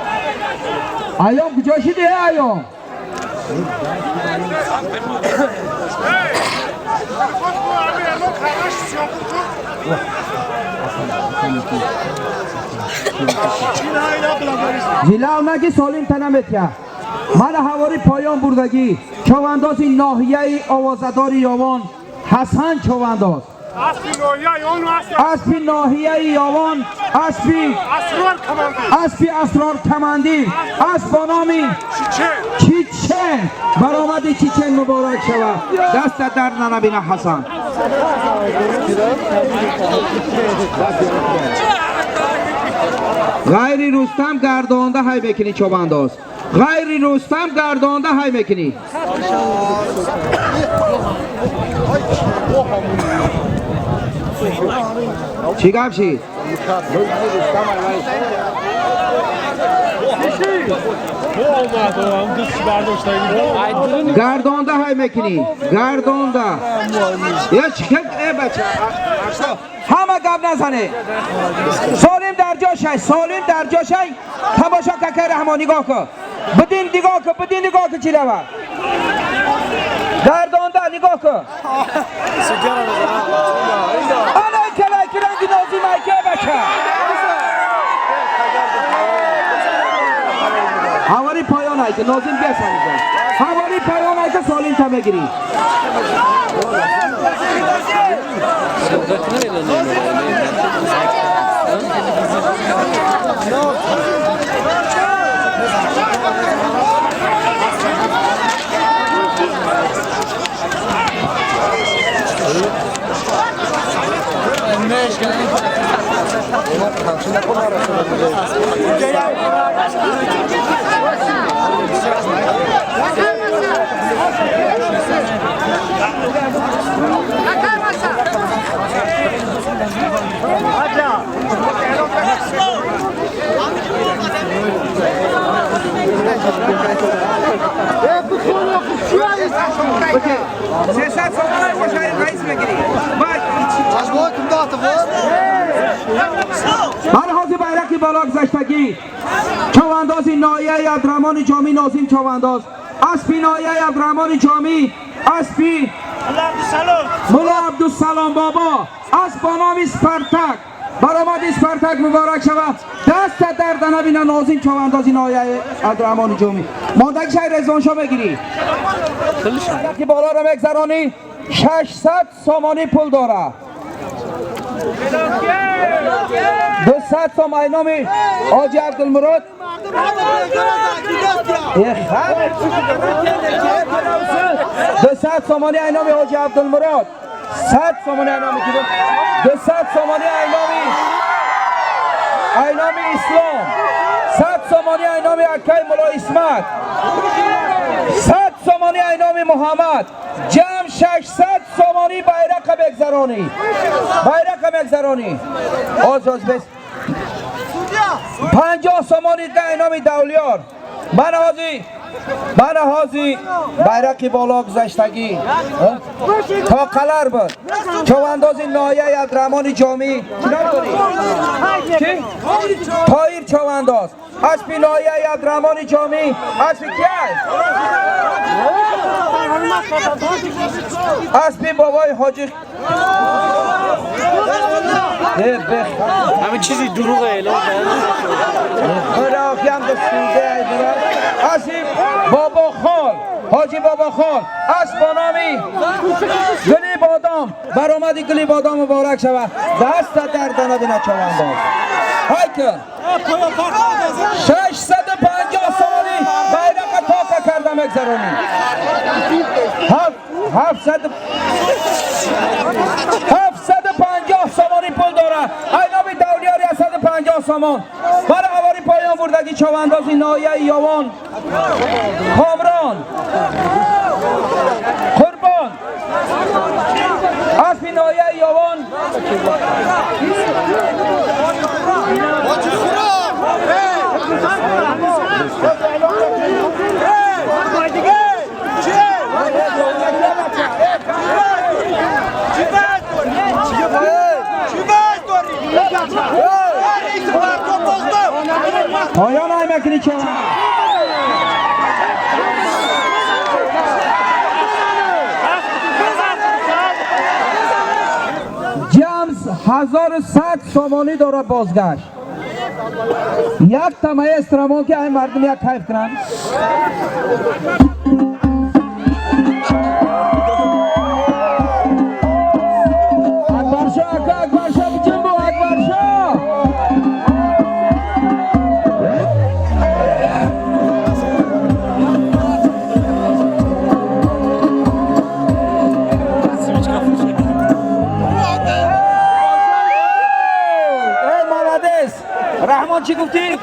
ایام کجا شدی ایام جیلاو نگی سالیم تنمت یا من حواری پایان بردگی چواندازی ناحیه آوازداری یاوان حسن چوانداز اسبی ناحیه یاوان اسبی اسرار کماندی اسب با نامی چیچن برآمد چیچن مبارک شود دست در ننبینه حسن غیری رستم گردانده های بکنی چوبانداز غیری رستم گردانده های بکنی چی گم شید؟ گردانده های میکنی گردانده یه چکک ای بچه همه گب نزنه سالم در جاشه سالم در جاشه تماشا که رحمان نگاه که بدین نگاه که چی روه گردانده نگاه که آنای کلای که رنگی نازی مایکه بچه هواری پایان های که نازیم بیسانید هواری پایان های که سالیم تا بگیری برحاضی بیرقی بالا گذشتگی چواندازی نایه عبدالرحمن جامی نازیم چوانداز اسپی نایه عبدالرحمن جامی اسپی مولا عبدالسلام بابا اسب با نام اسپارتاک برآمد اسپارتاک مبارک شود دست در دنبینا نازیم چواندازی نایه عبدالرحمن جامی ماندگی شهر رزوانشا بگیری که بالا را مگذرانی 600 سامانی پول داره 200 سام اینامی آجی عبدالمراد 200 سامانی اینامی آجی عبدالمراد 100 سامانی اینامی 200 سامانی اینامی اسلام 100 سامانی اینامی اکی مولا اسمت 100 سامانی اینامی محمد جمع 600 سامانی بیرق بگذرانی آزاز بس 50 سامانی که اینامی دولیار بنهازی بیرقی بالا گذشتگی تا قلر بود چواندازی نایه عبدالرحمن جامی چی؟ تایر چوانداز اسبی نایه عبدالرحمن جامی اسبی کی؟ اسبی بابای حاجی همه چیزی دروغه اعلام خراکی هم دستوده اسبی بابا خان حاجی بابا خان اسب با نامی گلی بادام برآمدی گلی بادام مبارک شود دست در دنه بینه چوانداز های که 650 سالی بیرق تاکه کرده مگذرانی 750 سامانی پول داره اینامی دولیاری 150 سامان برای هواری پایان بردگی چواندازی نایه یوان کامران قربان اسبی نایه یوان پایان های مکنی چه جمز 1100 سامانی داره بازگشت یک تمایه استرامون که این مردم یک کیف کنن رحمان چی گفتی؟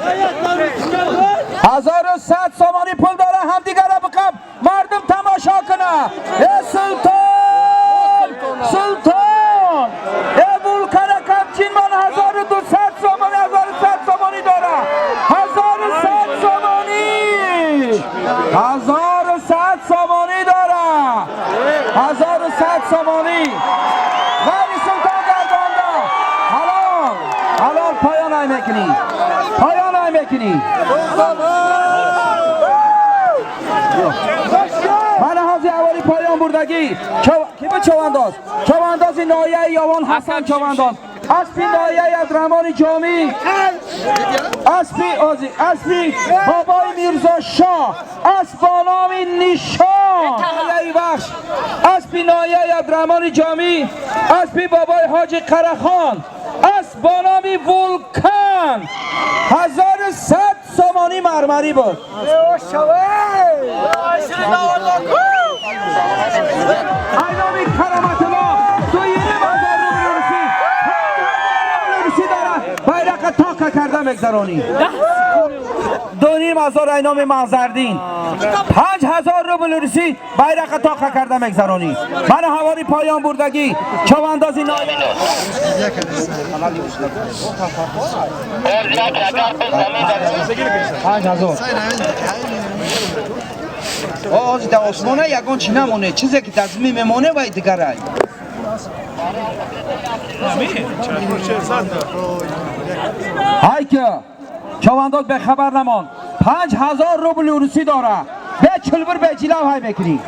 1100 سامانی پول داره هم دیگر را بقب مردم تماشا کنه ای سلطان ای بولکر کمچین من 1200 سامانی 1100 سامانی داره 1100 سامانی 1100 سامانی داره 1100 سامانی غیر سلطان گردانده حلال پایان های میکنی من حاضی اولی پایان بردگی کی به چوانداز نایه یوان حسن چوانداز اسبی نایه عبدالرحمن جامی اسبی بابای میرزا شاه اسبانام نشان نایه بخش اسبی نایه عبدالرحمن جامی اسبی بابای حاجی قرخان اسبانام ولکان 1100 سامانی مرمری بود اینامی کرامت الله دویلی مازار رو برسی داره bayrak تا کرده مگذرانی دونیم هزار اینام مازردین 5000 روبل رسی bayrak تا کرده مگذرانی من حوالی پایان بردگی چواندازی نایه 5000 آج در آسمانه یکان چی نمونه چیزی که تزمی میمونه و دیگره های که چوانداز به خبر نمان 5000 روبل روسی داره به چلبر به جیلاو های بکنی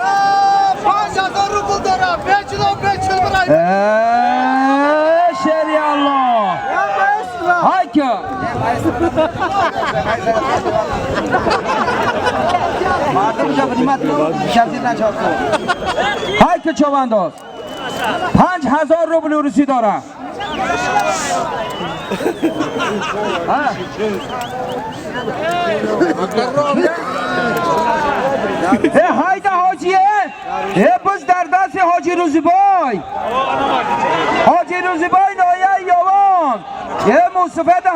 5000 روبل داره به چلبر های شری الله های که مردم جا بنیمت شمزیر نچار کن های که چوانداز 5000 روبل روسی داره hayda Hacı'ye biz در دست حاجی روزیبای نایه یوان مصطفی ده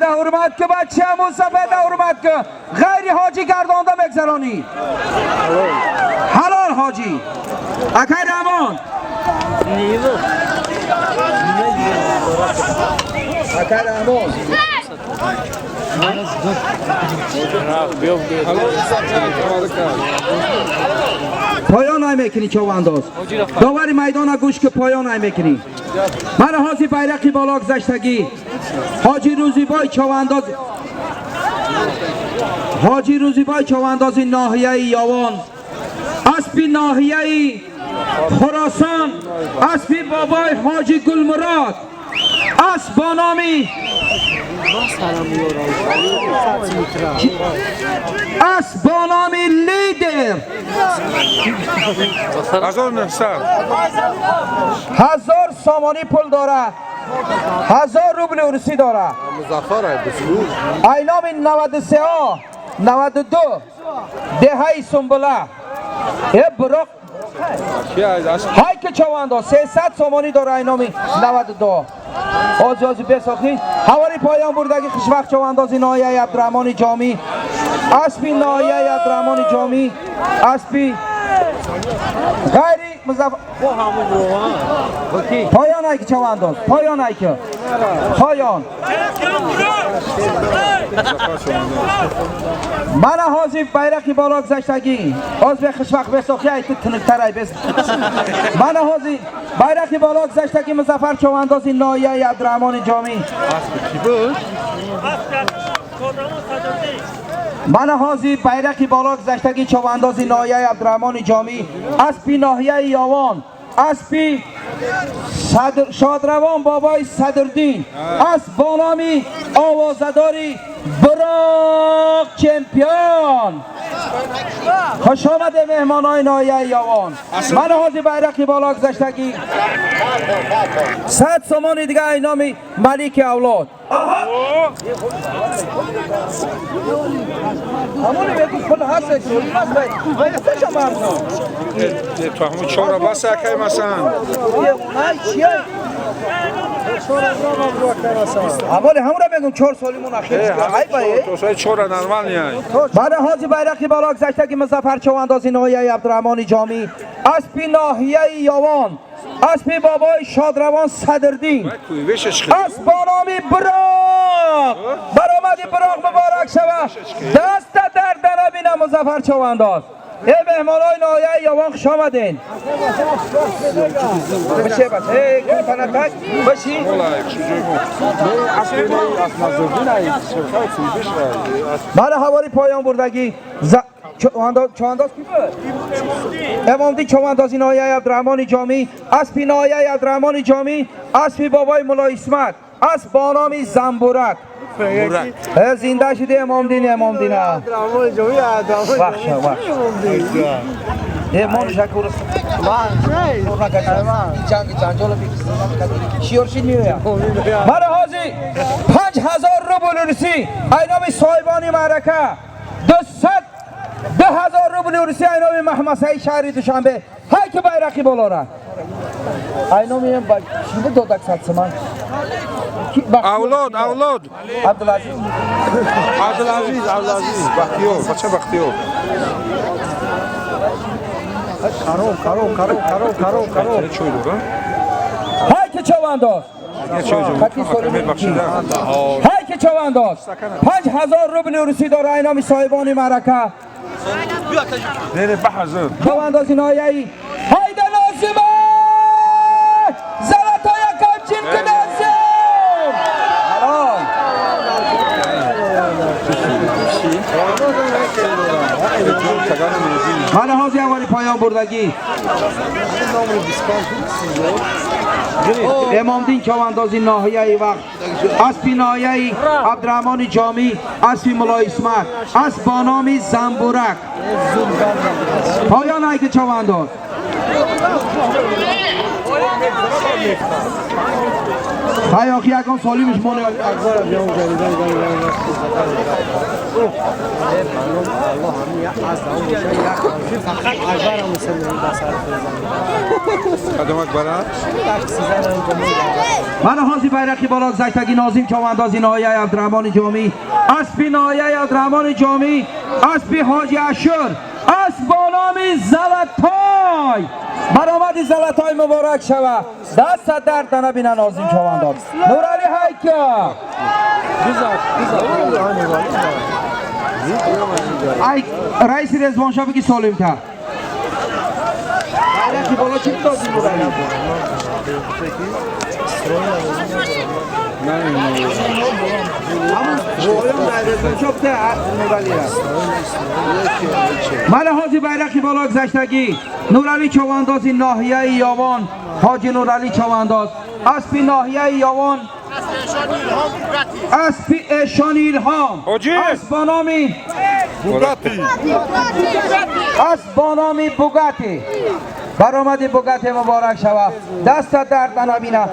حرمت که بچه مصطفی ده حرمت که غیر حاجی گردانده مگذرانی حلال حاجی اکر رحمان اکر رحمان پایان های میکنی چوانداز داوری میدان گوش که پایان های میکنی من حاضی بیرقی بالا گذشتگی حاجی روزیبای چوانداز ناحیه یاوان اسبی ناحیه خراسان اسبی بابای حاجی گلمراد اسبانامی لیدر 1000 سامانی پول داره 1000 روبل روسی داره اینام 93 92 دهی سنبله براق های که چواندا 300 سامانی داره اینامی 92 آزازی بساخی حوالی پایان بردگی خشوق چواندازی نایه عبدالرحمن جامی اسبی نایه عبدالرحمن جامی اسبی غیری مزفر پایان های که چوانداز پایان من حاضی بیرقی بالا گذشتگی از به خشوق بساخی ای تو تنکتر ای بس من حاضی بیرقی بالا گذشتگی مزفر چواندازی نایه عبدالرحمن جامی من حاضی بیرقی بالا گذشتگی چواندازی نایه عبدالرحمن جامی اسبی ناحیه یاوان اسبی شادروان بابای صدردین اسبانامی آوازداری براق چمپیون خوش آمده مهمانای نایه یاوان من حاضی بیرقی بالا گذشتگی 100 سامانی دیگه اینامی ملیک اولاد همونی بگو کل هست تو همون چهار بس اکی مثلا اولی همون را بگم 4 سالیمون اخیر تو سای چهار نرمال نیای بعد حاجی بیرقی بالا گذشتگی مظفر چواندازی ناحیه عبدالرحمن جامی اسبی ناحیه یاوان اسبی بابای شادروان صدردین اسبانامی براق برآمدی براق مبارک شود. دست در دنا بینم مظفر چوانداز. ای مهمانای نایه یوان خوش آمدین. بشه بس. ای کنتنتک بشی. بله حوالی پایان بردگی. چوانداز کی بود؟ امامدی چواندازی نایه عبدالرحمن جامی. اسبی نایه عبدالرحمن جامی. اسبی بابای ملا اسمت. اسب با نام زنبورک. زنده شده امامدین امامدینه. بخش. امام شکر است. شیرشید میوه. من حاضی 5000 روبل روسی. اینامی صاحبانی معرکه 2000 روبل روسی اینامی محمد سعید شهری دوشنبه. های که بیرقی بالا را. اینامی هم شیده دودک ساتسمان. اولاد عبدالعزیز بختیار بچه بختیار کارو چوی دو های که چوانداز های که چوانداز 5000 روبل روسی داره اینامی صاحبانی معرکه دیره بحضر چواندازی نایه‌ای هایده نازمه زلطای کمچین که نازم حالا حاضی اولی پایان بردگی امامدین چواندازی ناحیه ای وقت اسبی ناحیه ای عبدالرحمن جامی اسبی ملا اسمت اسب با نام زنبورک پایان ای که چوانداز خیاقی اکان سالیمش مونه قدمک برد من حاضی بیرقی بالا زیتگی نازیم چواندازی نایه عبدالرحمن جامی اسبی نایه عبدالرحمن جامی اسبی حاجی اشور اسب با نام زلطای برآمدی زلطای مبارک شود دست در دنا بینه نازیم چوانداز نورعلی حیکا ای رئیس رضوان شاه بگی سالم تا بیرقی بالا چی دازیم نورعلی من حاجی بیرقی بالا گذشتگی نورعلی چواندازی ناحیه یاوان حاجی نورعلی چوانداز اسبی ناحیه یاوان اسبی اشان ایلهام اسب با نامی بوگاتی برآمدی بوگاتی مبارک شود دست در بنابینه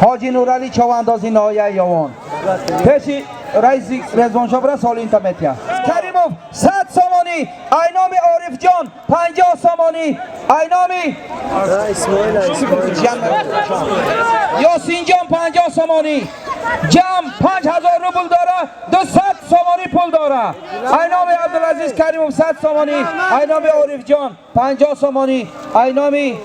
حاجی نورعلی چواندازی ناحیه یاوان پیشی رئیس رضوان شاه برای سال اینترمتیا کریموف 100 سامانی اینامی عارف جان 50 سامانی اینامی یاسین جان 50 سامانی جمع 5000 روبل داره 200 سامانی پول داره اینامی عبدالعزیز کریموف 100 سامانی اینامی عارف جان 50 سامانی اینامی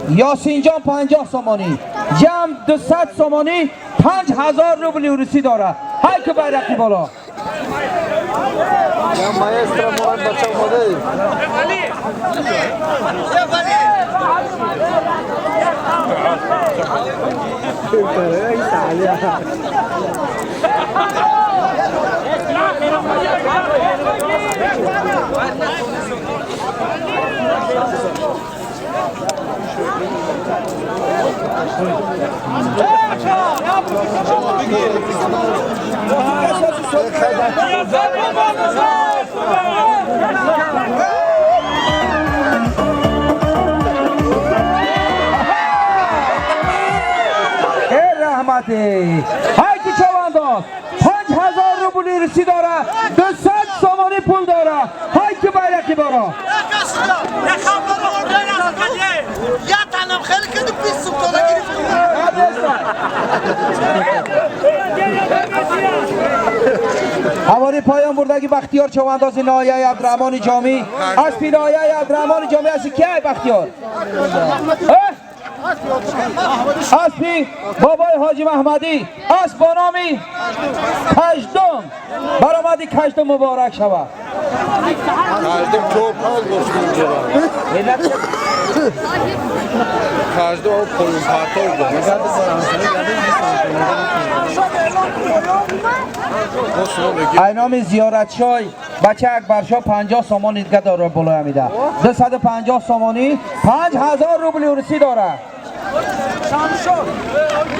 یاسین جان 50 سامانی جمع 200 سامانی 5000 روبل روسی داره های که بیرقی بالا maestra moran bacha mode رحمتی های که چوانداز 5000 روبل روسی داره 200 سامانی پول داره های که بیرقی بارا یا تنم خیلی که دو پیس سوپ داره حوالی پایان بردگی بختیار چواندازی ناحیه عبدالرحمن جامی اسبی ناحیه عبدالرحمن جامی هستی که بختیار اسبی بابای حاجی محمدی اسب با نامی کژدم برآمدی کژدم مبارک شود Kajdım çok az boşluğum cevabı. Kajdı o kolun parti oldu. اینام زیارت شای بچه اکبرشاه 50 سامان دیگه داره بالا میده 250 سامانی 5000 روبل ورسی داره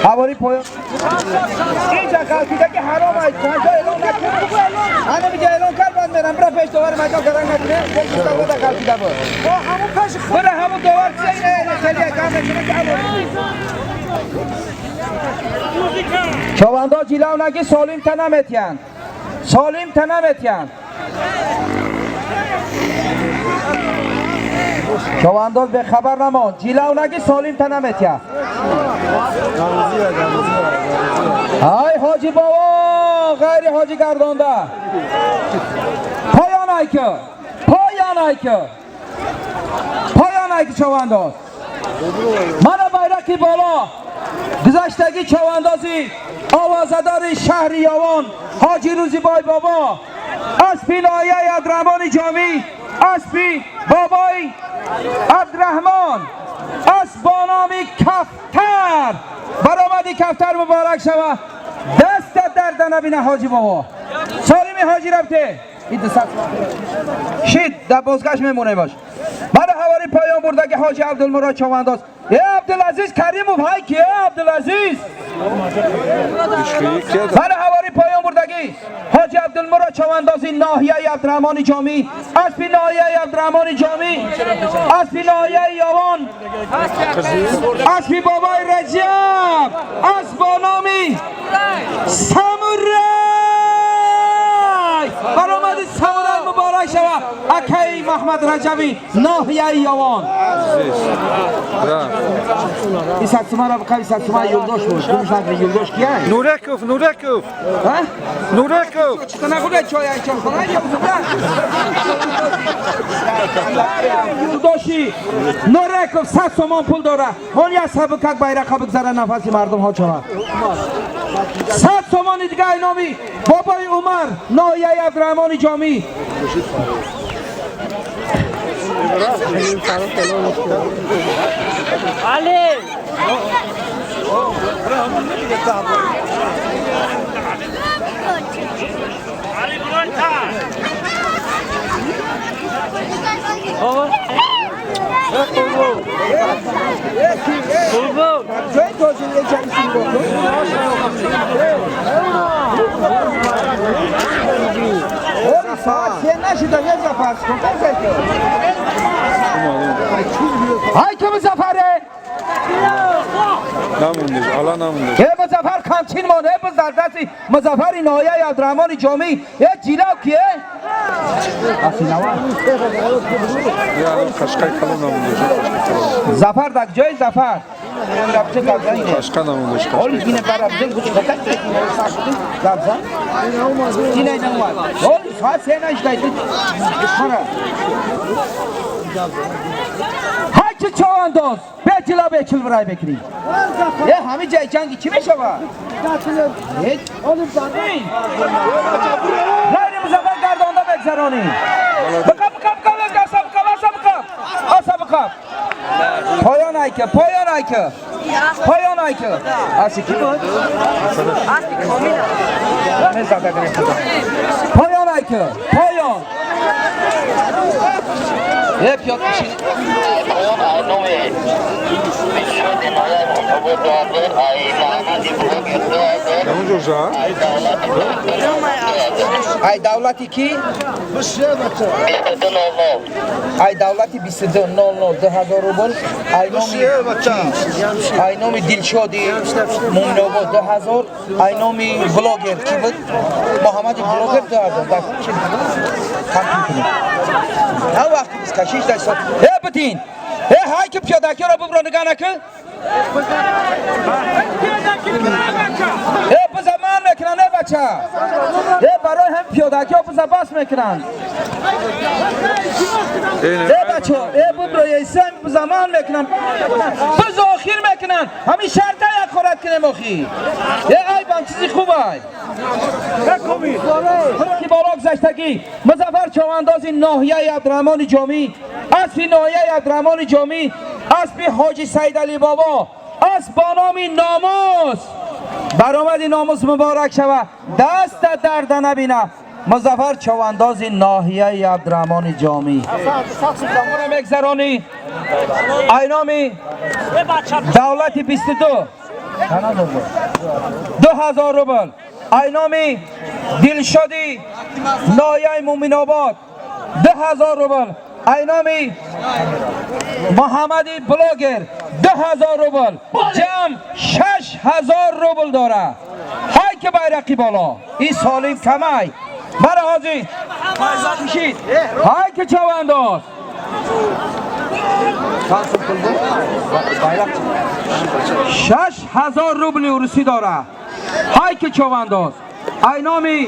حوالی پایان اینجا قلبیده که حرام است چند جا اعلام نکنه انا میگه اعلام کرد بعد میرم برای پیش دوار مجا کرن نکنه مستقل ده قلبیده بود همون پیش خود همون دوار چیه اینه خیلی اکام نکنه که حوالی چواندا جیلاو نگی سالیم تنمتین سالیم تنمتین چوانداز به خبر نمان جیلاو نگی سالیم تنمتین های حاجی بابا غیر حاجی گردانده پایان ایکه پایان ایکه پایان ایکه چوانداز من بیرکی بالا گذشتگی چواندازی آوازدار شهر یاوان حاجی روزی بای بابا اسبی نایه عبدالرحمن جامی اسبی بابای عبدالرحمن اسب با نامی کفتر برآمدی کفتر مبارک شود دست درد نبینه حاجی بابا سالمی حاجی رفته این دست شید در بازگشت میمونه باش من حوالی پایان بردگی حاجی عبدالمراد چوانداز عبدالعزیز کریم و بھائی کیه عبدالعزیز من حوالی پایان بردگی حاجی عبدالمراد چواندازی ناحیه عبدالرحمن جامی اسبی ناحیه عبدالرحمن جامی اسبی ناحیه یاوان اسبی بابای رجب اسب با نامی سامورای برآمدی سامورای مبارک شود اکی محمد رجبی ناحیه یاوان این سکسومه را بقیی سکسومه یلداش بود کمش نگره یلداش کیه؟ Nurekov, Nurekov. Nurekov. چطور نگوده چای اینچان خونه یا یلداشی نورکوف 100 سومان پول داره اون یه سبکک بیرقه بگذاره نفسی مردم ها چوه 100 سومان دیگه اینامی بابای عمر نایه عبدالرحمن جامی علی علی برونتا بابا جای توجیه یه جمعی بکن ساعت سه نشیده یه زفر کن های که مزفره Namundur, ala namundur. یه مزفر کانتین مانه بزردستی مزفر نایه عبدالرحمن جامی یه جیلاو کیه؟ اصلی نوان Ya Kaşkay kalan namundur. زفر در جای زفر رفته گبزن Kaşka namundur. اول اینه برابزن کچھ خطک اینه ساکتی گبزن اینه نوان اول ساعت سه نشده های که چوانداز بیچلا بیچل برای بکنی یه همه جای جنگی چی میشه با؟ غیر مزفر گردانده بگذرانی بکب پایان ایکه پایان ایکه پایان ایکه اصلی کی بود؟ اصلی کامینا پایان ایکه پایان یه پیاد کشید Namundur za. ای دولتی کی؟ ای دولتی 22 2000 روبل ای نامی دلشادی مومنوبا 2000 ای نامی بلاگر کی بود؟ محمد بلاگر 2000 در چی کم کنیم هر وقتی بس کشیش در سال بتین های که پیادکی را ببرا نگاه نکن به زمان نکنه بچه برای هم پیادگی ها بس میکنن. ای بچه ها ای ببراییسی هم زمان میکنن بز آخیر میکنن همین شرط یک خورد کنیم آخی ای بان چیزی خوبه که بالا گذشتگی مظفر چوانداز ناحیه عبدالرحمن جامی اسبی ناحیه عبدالرحمن جامی اسبی حاجی سید علی بابا اسب با نام ناموس برآمد ناموس مبارک شود دست درد نبینه مظفر چوانداز ناحیه عبدالرحمن جامی زمان مگذرانی اینامی دولت 22 2000 روبل اینامی دلشادی ناحیه مومن آباد 2000 روبل اینامی محمدی بلاگر 2000 روبل جمع 6000 روبل داره های که بیرقی بالا این سالیم کمای برای حاجی کشید های که چوانداز 6000 روبل روسی داره های که چوانداز اینامی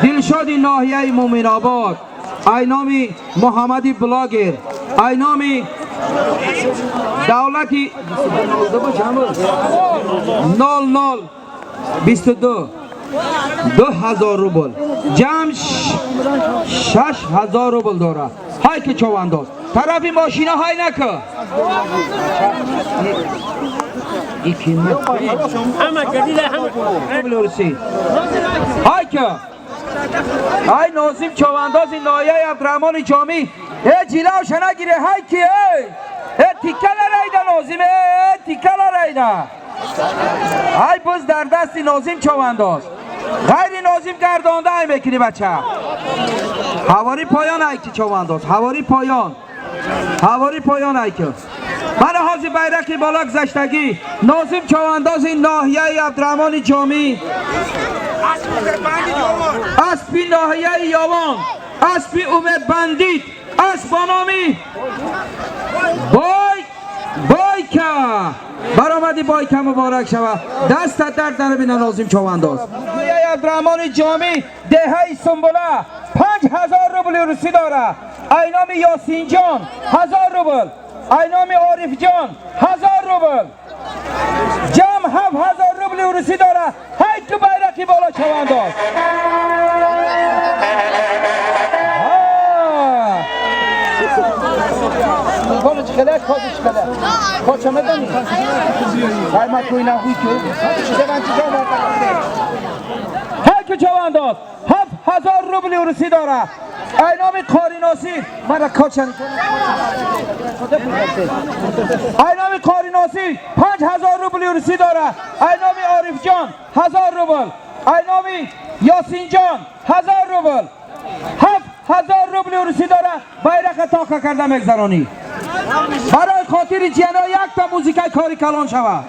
دلشادی ناحیه مومن آباد اینامی محمدی بلاگر اینامی دولتی 0022 2000 روبل جمع 6000 روبل داره های که چوانداز طرفی ماشینا های نکه های که های نازیم چوانداز ناحیه عبدالرحمن جامی ای جیلاوش نگیره های کی ای تیکه لرایده نازیم ای تیکه لرایده های بز در دستی نازیم چوانداز غیر نازیم گردانده های میکنی بچه حواری پایان های که چوانداز حواری پایان های که من حاضی بیرقی بالا گذشتگی نازیم چوانداز ناحیه عبدالرحمن جامی اسبی ناحیه یاوان اسبی امید بندید اسبانامی بایکه برآمدی بایکه مبارک شود دست درد نبینه نازیم چوانداز ناحیه عبدالرحمن جامی دهه سنبله 5000 روبل روسی داره اینامی یاسین جان 1000 روبل اینامی عارف جان 1000 روبل جمع 7000 روبل روسی داره های که بیرقی بالا چوانداز کنه چخله کازش کله کاچمه دانی های ما کوی نهوی که چه بانچی جا های که چوانداز 7000 روبل روسی داره اینامی قاریناسی من کاچن اینامی قاریناسی 5000 روبل روسی داره اینامی عارف جان 1000 روبل اینامی یاسین جان 1000 روبل 7000 روبل روسی داره بیرق تاقه کرده مگذرانی برای خاطر جیانا یک تا موزیکای کاری کلان شود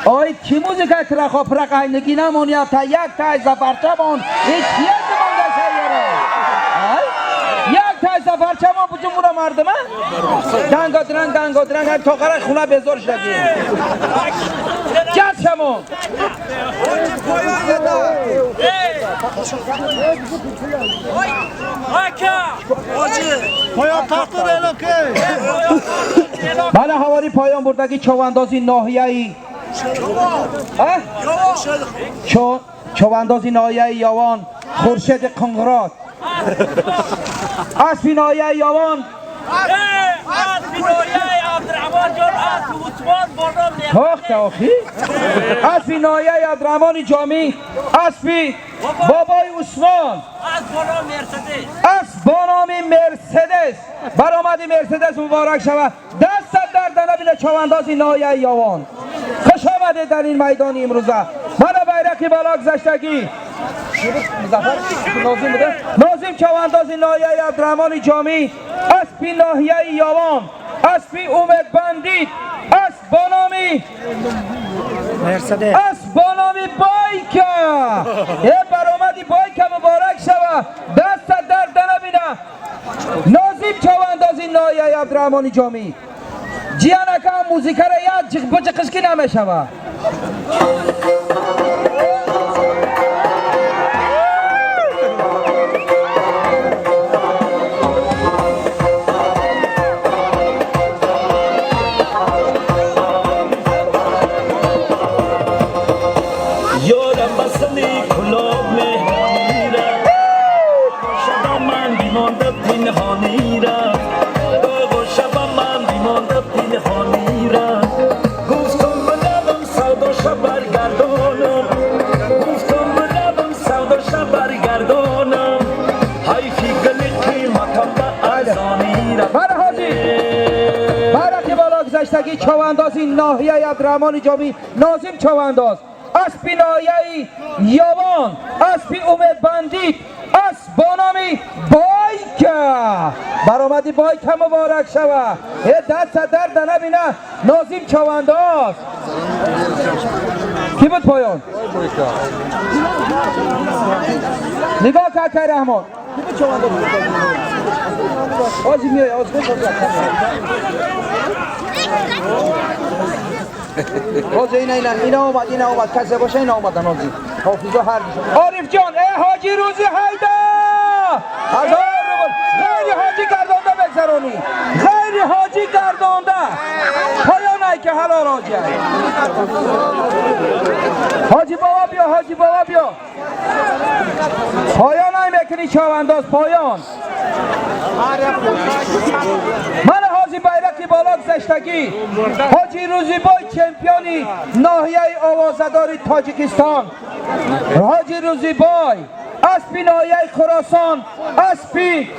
آی کی موزیکای ترخا پرق اینگی نمونیا تا یک تای زفرچمان هیچ یک مانده سیاره یک تای زفرچمان بجون بودا مردمه دنگا درنگ تا قرار خونه بزار شدی جد شمون پایان تختر اعلام که من حواری پایان بردگی چواندازی ناحیه‌ای چواندازی ناحیه یاوان خورشید قنقرات اسبی ناحیه یاوان اسبی ناحیه عبدالرحمن جان اسب عثمان بانام تاخت آخی اسبی ناحیه عبدالرحمن جامی اسبی بابای عثمان اسب با نام مرسدس برآمدی مرسدس مبارک شود دست در نبینه چواندازی ناحیه یاوان خوش آمده در این میدان امروزه من بیرق بیرقی بالا گذشتگی نازم چوانداز ناحیه عبدالرحمن جامی اسبی ناحیه یاوان اسبی امید بندید اسب بانامی اسب بانامی بایکا برآمدی بایکا مبارک شوه دست در نبینه نازم چوانداز ناحیه عبدالرحمن جامی جیانکا موزیکا را یک بچقشکی نمیشوه گذشتگی چوانداز ناحیه عبدالرحمن جامی نازم چوانداز اسبی ناحیه یاوان اسبی امید بندید اسب بانامی بایکا برآمدی بایکا مبارک شوه دست در نبینه نازم چوانداز کی بود پایان نگاه که رحمان کی بود چوانداز آجی میای آجی روز اینا اومد کسی باشه اینا اومدن آجی حافظا هر بیشون عارف جان ای حاجی روزی حیده 1000 روبل غیر حاجی گردانده بگذرانی غیر حاجی گردانده پایانه که حلال حاجی حاجی بابا بیا پایانه میکنی چوانداز پایان من حاجی بیرقی بالا گذشتگی حاجی روزیبای چمپیونی ناحیه آوازداری تاجیکستان حاجی روزیبای اسبی ناحیه خراسان اسبی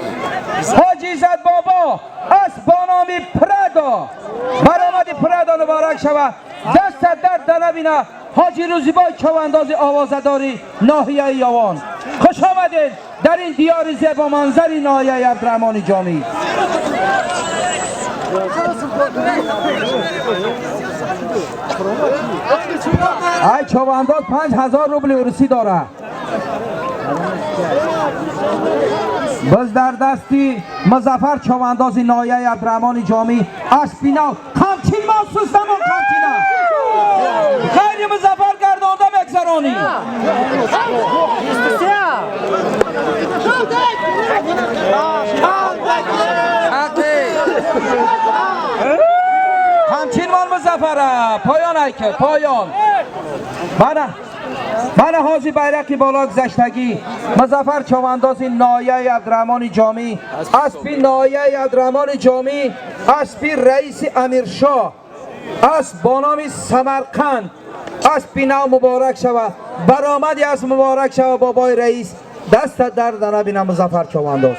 حاجی زد بابا اسب بانامی پردا برآمدی پردا مبارک شوه دست در نبینه حاجی روزیبای چوانداز آوازداری ناحیه یاوان خوش آمدین در این دیار زیبا منظری ناحیه عبدالرحمن جامی ای چوانداز 5000 روبل ارسی داره بز در دستی مظفر چوانداز ناحیه عبدالرحمن جامی اسپینا همچین محسوس نمون همچینه خیلی مظفر گردانده بگذرانی همچین مال مظفره پایان ایکه پایان من حاجی بیرقی بالا گذشتگی مظفر چوانداز ناحیه عبدالرحمن جامی اسبی ناحیه عبدالرحمن جامی اسبی رئیس امیرشاه اسب بانامی سمرقند اسبی نو مبارک شوه برآمدی از مبارک شوه بابای رئیس دست در نبینه مظفر چوانداز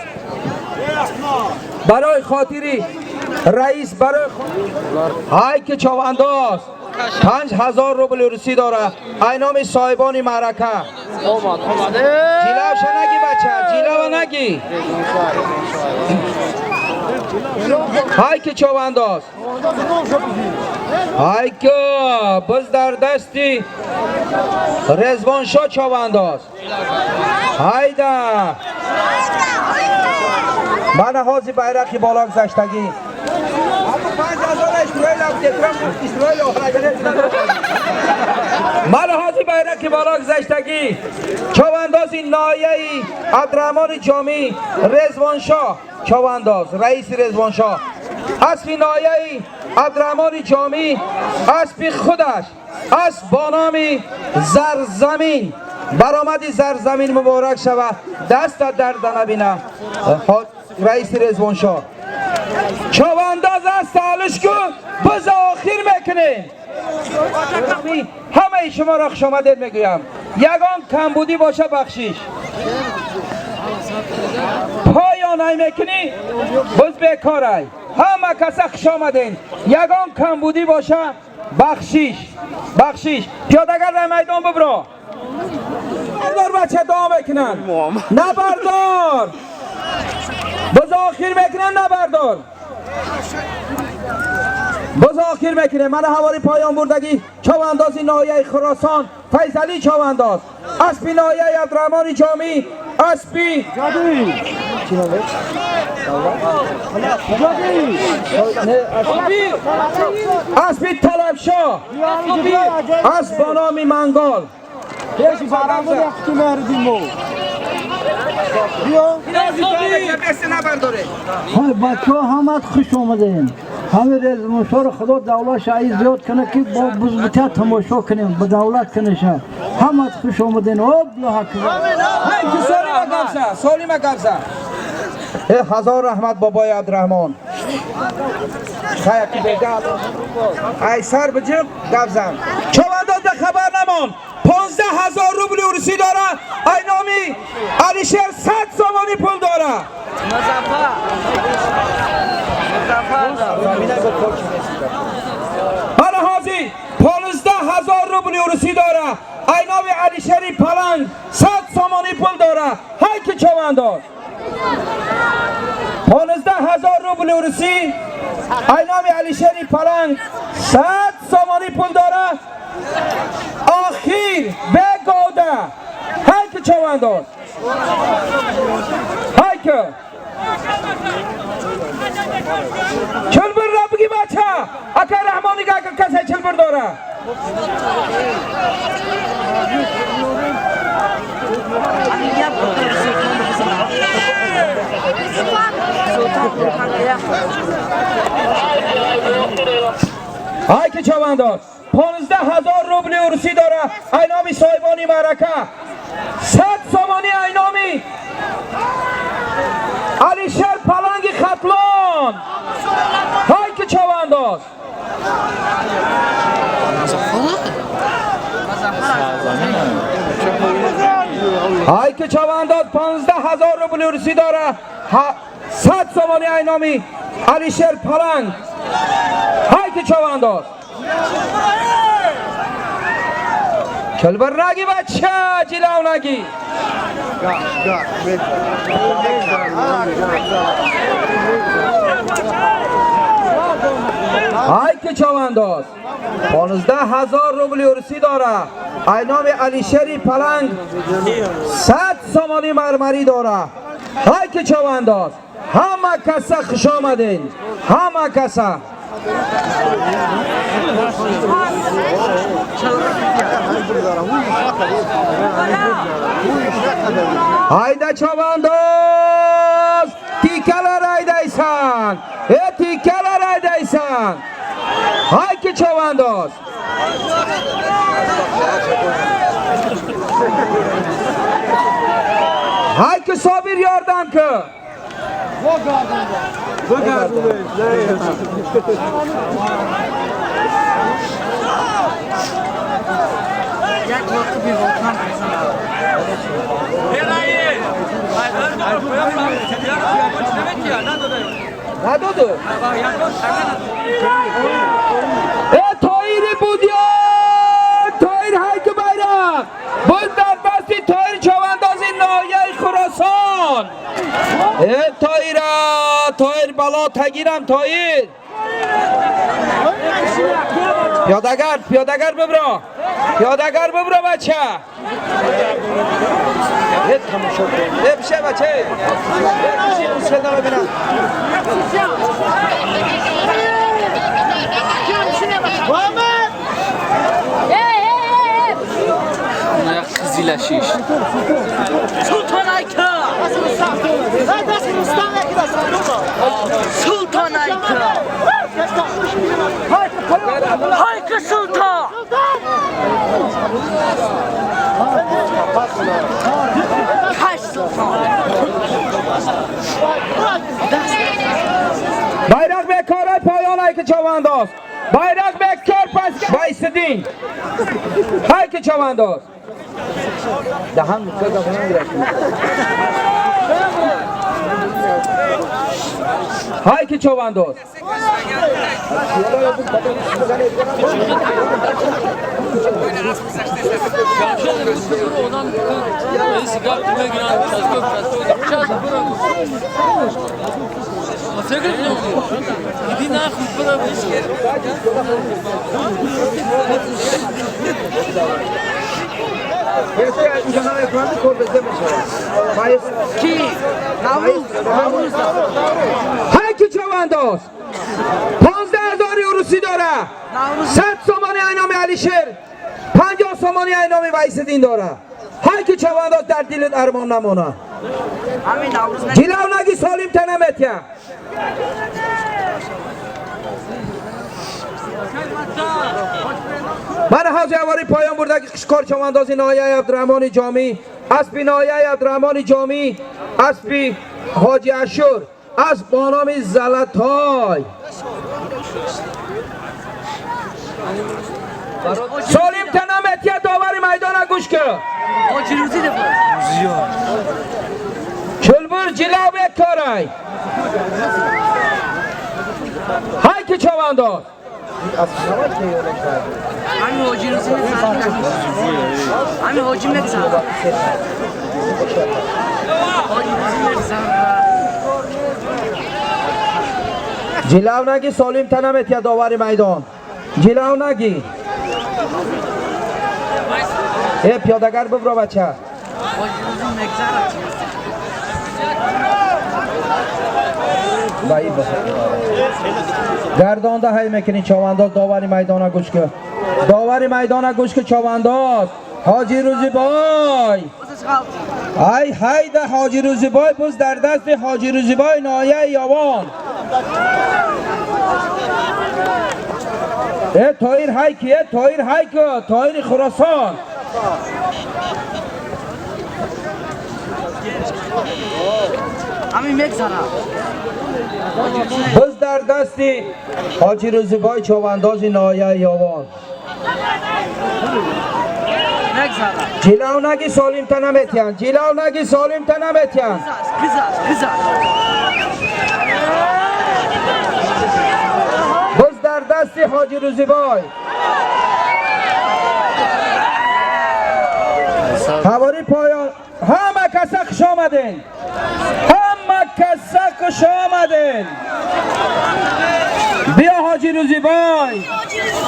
برای خاطری رئیس برای های که چوانداز 5000 روبل ارسی داره اینام صاحبان معرکه جیلوش نگی بچه جیلو نگی های که چوانداز های که بز در دستی رزوان شاه چوانداز هایده من حاجی بیرقی بالا گذشتگی من حاجی بیرقی بالا گذشتگی چوانداز ناحیه عبدالرحمن جامی رضوان شاه چوانداز رئیس رضوان شاه اسبی ناحیه عبدالرحمن جامی اسبی خودش اسب بانامی زرزمین برآمدی زرزمین مبارک شوه دست در نبینه رئیس رضوان شاه چوانداز از سالش کن بز آخر میکنه همه شما را خوش آمدید میگویم یگان کمبودی باشه بخشیش پایان میکنی بز بیکاره همه کسا خوش آمدین یگان کمبودی باشه بخشیش پیادگر در میدان ببرو بردار بچه دعا بکنن نبردار بزاخیر بکنن نبردار بزاخیر بکنه من حواری پایان بردگی چواندازی ناحیه خراسان فیصلی چوانداز اسبی ناحیه عبدالرحمن جامی اسبی اسبی طلبشاه اسب بانامی منگال های بچه ها همه خوش آمدین همه رزمانشاه رو خدا دولت شایی زیاد کنه که با بزرگتر تماشا کنیم با دولت کنشه همه خوش آمدین الله اکبر سالیم اگرزه هزار رحمت بابای عبدالرحمن خیلی بگل ای سر بجب گفزم چوانداز به خبر نمان 15,000 روبل ارسی داره ای نامی علیشیر 100 سامانی پول داره من حاضی 15,000 روبل ارسی داره ای نامی علیشیری پلنگ 100 سامانی پول داره های که چوانداز 15,000 روبل ارسی ای نامی علیشیری پلنگ 100 سامانی پول داره آخیر بگوده های که چوانداز های که چلبر را بگی بچه اکر رحمانی که اکر کسی چلبر داره های که چوانداز 15,000 روبل ارسی داره اینامی صاحبانی معرکه 100 سامانی اینامی علیشیر پلنگ خطلان های که چوانداز های که چوانداز 15,000 روبل ارسی داره 100 سامانی اینامی علیشیر پلنگ های که چوانداز کلبر نگی بچه جلاو نگی های که چوانداز 15,000 روبل ارسی داره اینام علیشیری پلنگ 100 سامانی مرمری داره های که چوانداز همه کسا خوش آمدین همه کسا hayda çavandoz tikeler haydaysan tikeler haydaysan hayki çavandoz hayki sabir yardım ki نداده تایر بود یا تایر هایک bayrak بود در دستی تایر چواندازی ناحیه خراسان تایر بالا تگیرم تایر پیادگر ببرا بچه تماشا کن بشه بچه بشه ببینم زیلشیش Sultan Ayka! Sultan Ayka! Hayka Sultan! Kaç Sultan! bayrak bekara payان hayki çavandoz bayrak bekar pas baysidin hayki çavandoz دهان میکنه های که چوانداز های که چوانداز 15,000 روسی داره 100 سومانی اینامی علیشیر 50 سومانی اینامی ویسدین داره های که چوانداز در دلت ارمان نمونه جلو نگی سالیم تنمت یا من حاضر اواری پایان برده که کار چواندازی نایه عبدالرحمن جامی اسبی نایه عبدالرحمن جامی اسبی حاجی اشور از بانام زلطای سالیم تنمتیه داوری میدان گوش که چلبور جلو بیت کارای های که چوانداز همین حاجی روزی همین حاجی نکسن جلو نگی سالیم تنمت یا داوری میدان جلو نگی ای پیادگر ببرو بچه گردانده های میکنی چوانداز داوری میدان گوش که داوری میدان گوش که چوانداز حاجی روزی بای ای ده حاجی روزی بای پس در دست حاجی روزی بای نایه یوان ای تایر های که تایر خراسان همین میگذره بز در دستی حاجی روزیبای چوانداز نایه یاوان جلو نگی سالیم تنمتیان جلو نگی سالیم تنمتیان بز در دستی حاجی روزیبای حواری پایان همه کسا خوش آمدین همه کسا خوش آمدین بیا حاجی روزیبای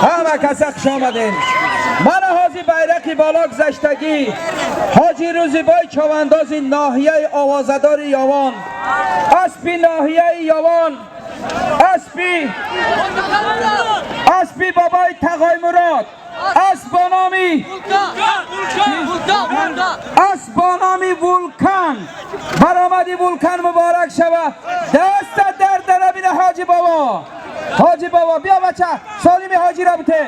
همه کسا خوش آمدین من حاجی بیرقی بالا گذشتگی حاجی روزیبای چوانداز ناحیه آوازدار یاوان اسبی ناحیه یاوان اسبی بابای تقای مراد اسبانامی ولکان برآمدی ولکان مبارک شوه دست در بینه حاجی بابا بیا بچه سالیم حاجی را بته